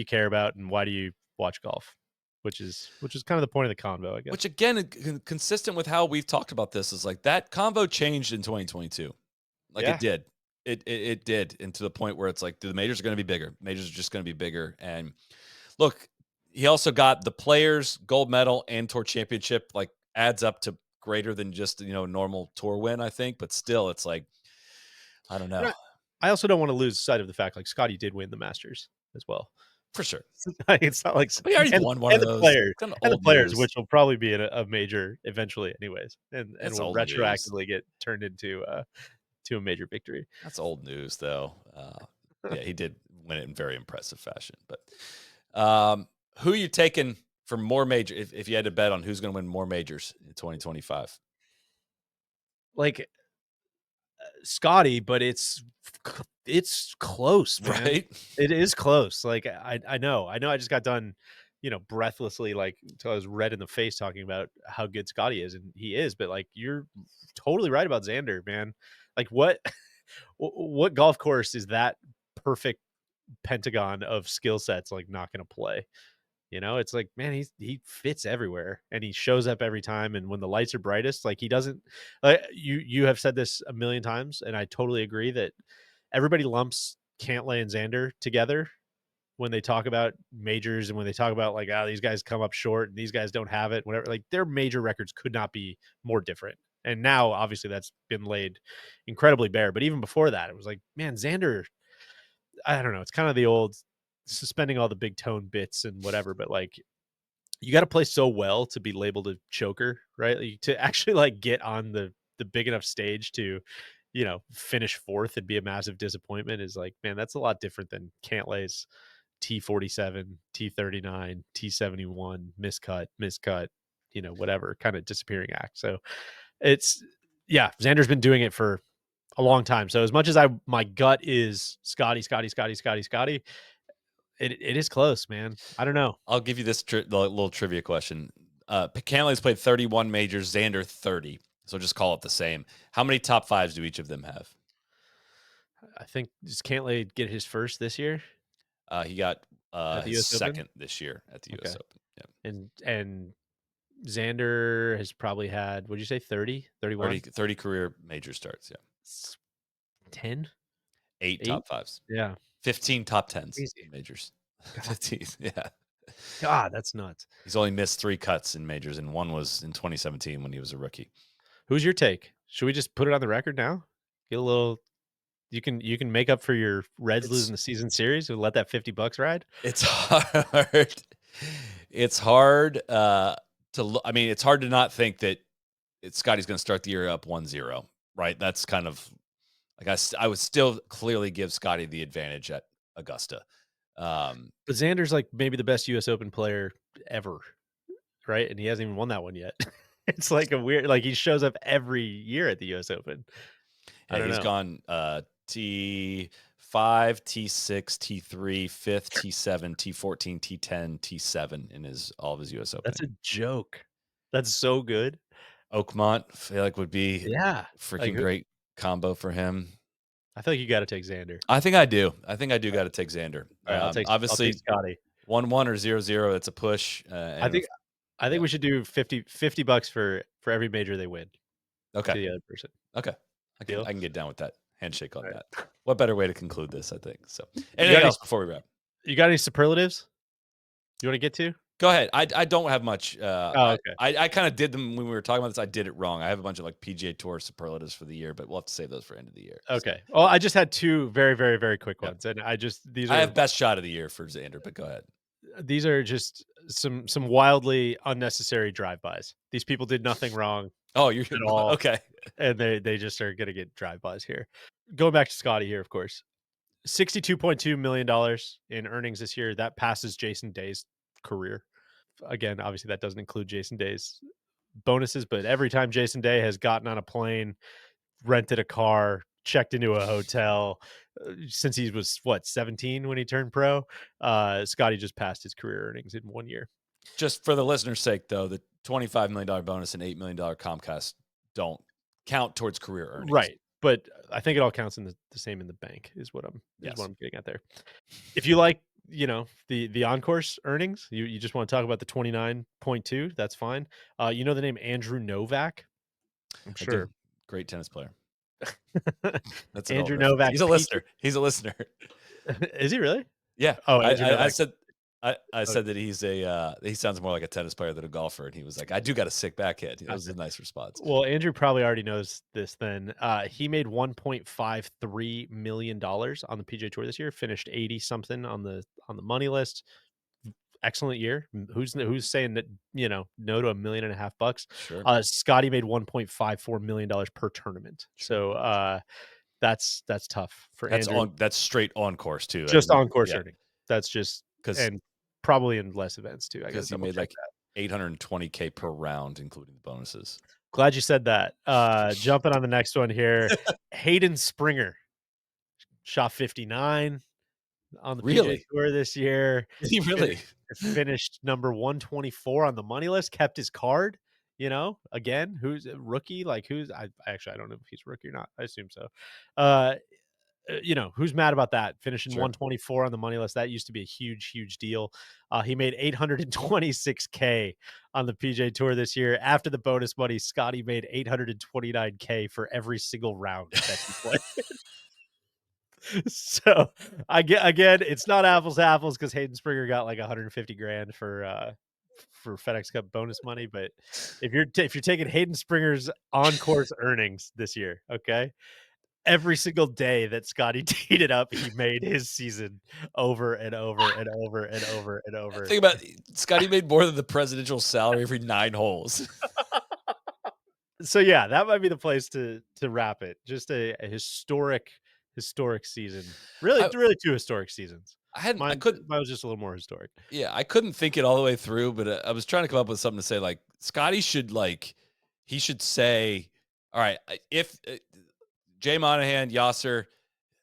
care about and why do you watch golf, which is kind of the point of the convo, I Which guess. again, consistent with how we've talked about this, is like that convo changed in 2022. Like it Yeah, did. It did, and to the point where it's like the majors are going to be bigger. Majors are just going to be bigger. And look, he also got the players gold medal and tour championship. Like adds up to greater than just, normal tour win, I think. But still, it's like, I don't And know. I also don't wanna lose sight of the fact, like, Scottie did win the Masters as well. For sure. It's not like s But he already and won one of the those. players Kind of old news. which will probably be in a major eventually anyways, and It's will old news. retroactively get turned into, to a major victory. That's old news, though. Yeah, he did win it in very impressive fashion. But who are you taking for more major? If you had to bet on who's going to win more majors in 2025, Like, Scotty, but it's close, man. right? It is close. Like I know. I just got done, breathlessly like till I was red in the face talking about how good Scotty is, and he is. But like you're totally right about Xander, man. Like what what golf course is that perfect pentagon of skill sets like not going to play? It's like, man, he fits everywhere and he shows up every time. And when the lights are brightest, like he doesn't you have said this a million times, and I totally agree that everybody lumps Cantlay and Xander together when they talk about majors and when they talk about like, these guys come up short and these guys don't have it, whatever. Like their major records could not be more different. And now obviously that's been laid incredibly bare. But even before that, it was like, man, Xander, I don't know. It's kind of the old suspending all the big tone bits and whatever, but like you got to play so well to be labeled a choker, right? Like, to actually like get on the big enough stage to, finish fourth and be a massive disappointment is like, man, that's a lot different than Cantlay's T47, T39, T71, miscut, whatever kind of disappearing act. So it's yeah, Xander's been doing it for a long time. So as much as my gut is Scotty, it is close, man. I don't know. I'll give you this little trivia question. Cantley's played 31 majors, Xander 30. So just call it the same. How many top fives do each of them have? I think just Cantlay get his first this year He got at the his US Open? second this year at the U.S. Okay. Open. Yeah. And Xander has probably had, what'd you say, 30, 30, 31? 30 career major starts. Yeah. 10? Eight 8? top fives, Yeah. 15 top tens Crazy. in majors. God, 15. Yeah. God, that's nuts. He's only missed 3 cuts in majors, and one was in 2017 when he was a rookie. Who's your take? Should we just put it on the record now? Get a little you can make up for your Reds losing It's the season series and let that $50 ride? it's hard. It's hard I mean, it's hard to not think that Scotty's going to start the year up 1-0, right? That's kind of like I would still clearly give Scotty the advantage at Augusta. Um, But Xander's like maybe the best US Open player ever, right? And he hasn't even won that one yet. It's like a weird like he shows up every year at the US Open. I yeah, don't he's know. gone T5, T6, T3, 5th, T7, T14, T10, T7 in his all of his US That's opening. a joke. That's so good. Oakmont, I feel like would be Yeah. Like freaking who great combo for him. I feel like you gotta take Xander. I think I do. I think I do got to take Xander. Alright, I'll take Obviously, Scotty. 1-1 or 0-0, it's a push. I And think I yeah, think we should do $50 for every major they win okay, to the other person. okay, Deal? I can get down with that handshake on Alright. that. What better way to conclude this? I think so. You got Anything any else before we wrap? you got any superlatives you wanna get to? Go ahead. I don't have much. Oh, okay. I kind of did them when we were talking about this. I did it wrong. I have a bunch of like PGA Tour superlatives for the year, but we'll have to save those for end of the year. So, Okay. Well, I just had 2 very, very, very quick yeah, ones, and I just I have best shot of the year for Xander, but go ahead. these are just some wildly unnecessary drive-bys. These people did nothing wrong Oh, you're at all, okay. and they just are gonna get drive-bys here. Going back to Scotty here, of course. $62.2 million in earnings this year. That passes Jason Day's career. Again, obviously that doesn't include Jason Day's bonuses, but every time Jason Day has gotten on a plane, rented a car, checked into a hotel, since he was what 17 when he turned pro, Scotty just passed his career earnings in 1 year. Just for the listener's sake, though, the $25 million bonus and $8 million Comcast don't count towards career earnings. Right. But I think it all counts in the same in the bank is what Yes. I'm getting at there. If you like, the on-course earnings, you just want to talk about the 29.2, that's fine. The name Andrew Novak? I'm I do. sure. Great tennis player. That's an old Andrew reference. Novak He's a peaked listener. He's a listener. Is he really? Yeah. Oh, I, Andrew I, I Novak. said I So, said that he sounds more like a tennis player than a golfer, and he was like, "I do got a sick backhand." It was a nice response. well, Andrew probably already knows this then. He made $1.53 million dollars on the PGA Tour this year, finished 80 something on the money list. Excellent year. Who's saying that, no to $1.5 million? Sure, Scotty made $1.54 million dollars per tournament. sure. So that's tough for That's Andrew. on that's straight on course too. I Just didn't on course yeah, earning. That's just because and probably in less events too. I gotta he double made check like that. 820K per round, including the bonuses. Glad you said that. Jumping on the next one here. Hayden Springer shot 59 on the PGA Really? Tour this year. He Fini really? Finished number 124 on the money list, kept his card, again, who's a rookie, like, I don't know if he's a rookie or not, I assume so. Uh, who's mad about that? Finishing Sure. 124 on the money list, that used to be a huge, huge deal. He made 826K on the PGA Tour this year. After the bonus money, Scotty made 829K for every single round that he played. So I get again, it's not apples to apples because Hayden Springer got like 150 grand for FedEx Cup bonus money. But if you're taking Hayden Springer's on course earnings this year, okay, every single day that Scotty teed it up, he made his season over and over and over and over and over. Think about Scotty made more than the presidential salary every 9 holes. So yeah, that might be the place to wrap it. Just a historic season. Really, I really two historic seasons. I Mine couldn't mine was just a little more historic. yeah, I couldn't think it all the way through, but, I was trying to come up with something to say, like, Scotty should, like he should say, "All right, if, Jay Monahan, Yasser,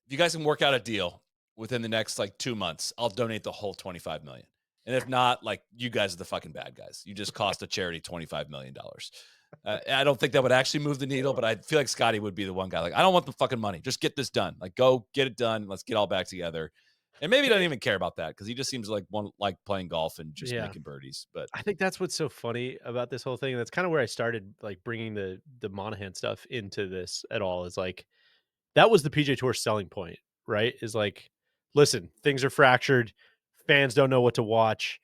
if you guys can work out a deal within the next, like, 2 months, I'll donate the whole 25 million. And if not, like, you guys are the fucking bad guys. You just cost a charity $25 million." I don't think that would actually move the needle, but I feel like Scotty would be the one guy. Like, I don't want the fucking money. Just get this done. Like, go get it done. Let's get all back together. And maybe he doesn't even care about that because he just seems like one like playing golf and just Yeah. making birdies. But I think that's what's so funny about this whole thing. That's kind of where I started, like, bringing the Monahan stuff into this at all, is like that was the PJ Tour selling point, right? Is like, listen, things are fractured, fans don't know what to watch,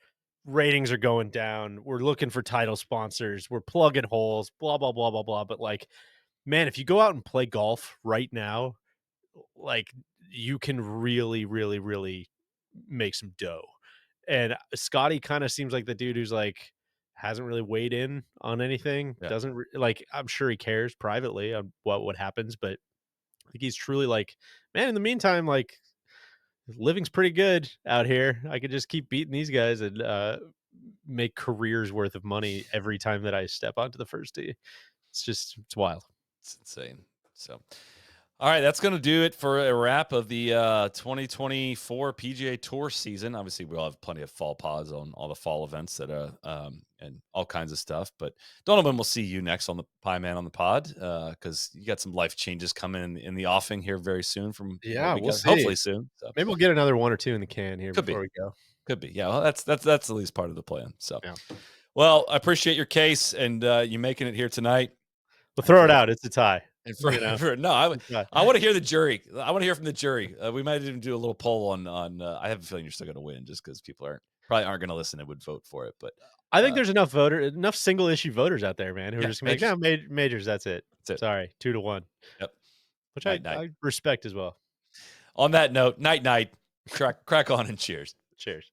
ratings are going down, we're looking for title sponsors, we're plugging holes, blah blah blah blah blah. But like, man, if you go out and play golf right now, like, you can really, really, really make some dough. And Scotty kind of seems like the dude who's like hasn't really weighed in on anything. yeah, Doesn't like, I'm sure he cares privately on what happens, but I think he's truly like, man, in the meantime, like, living's pretty good out here. I could just keep beating these guys and make careers worth of money every time that I step onto the first tee. It's wild. it's insane. So, all right, that's going to do it for a wrap of the 2024 PGA Tour season. Obviously, we'll have plenty of fall pods on all the fall events that and all kinds of stuff. But Donovan, we'll see you next on the Pie Man on the pod because you got some life changes coming in the offing here very soon from what Yeah, we we'll got. see. Hopefully soon. So Maybe we'll get another one or two in the can here could before be, we go. could be. Yeah, well, that's at least part of the plan. So, Yeah. well, I appreciate your case and you making it here tonight. We'll And throw for it the out. It's a tie. and You know, no, it's a I tie. want to hear the jury. I want to hear from the jury. We might even do a little poll on. I have a feeling you're still going to win, just because people aren't going to listen and would vote for it. But I think uh, there's enough single issue voters out there, man, who are yeah, just gonna be majors. like, "No, majors, that's it. That's it. Sorry, 2-1," Yep. which Night night. I respect as well. On that note, night night. Crack on and cheers. Cheers.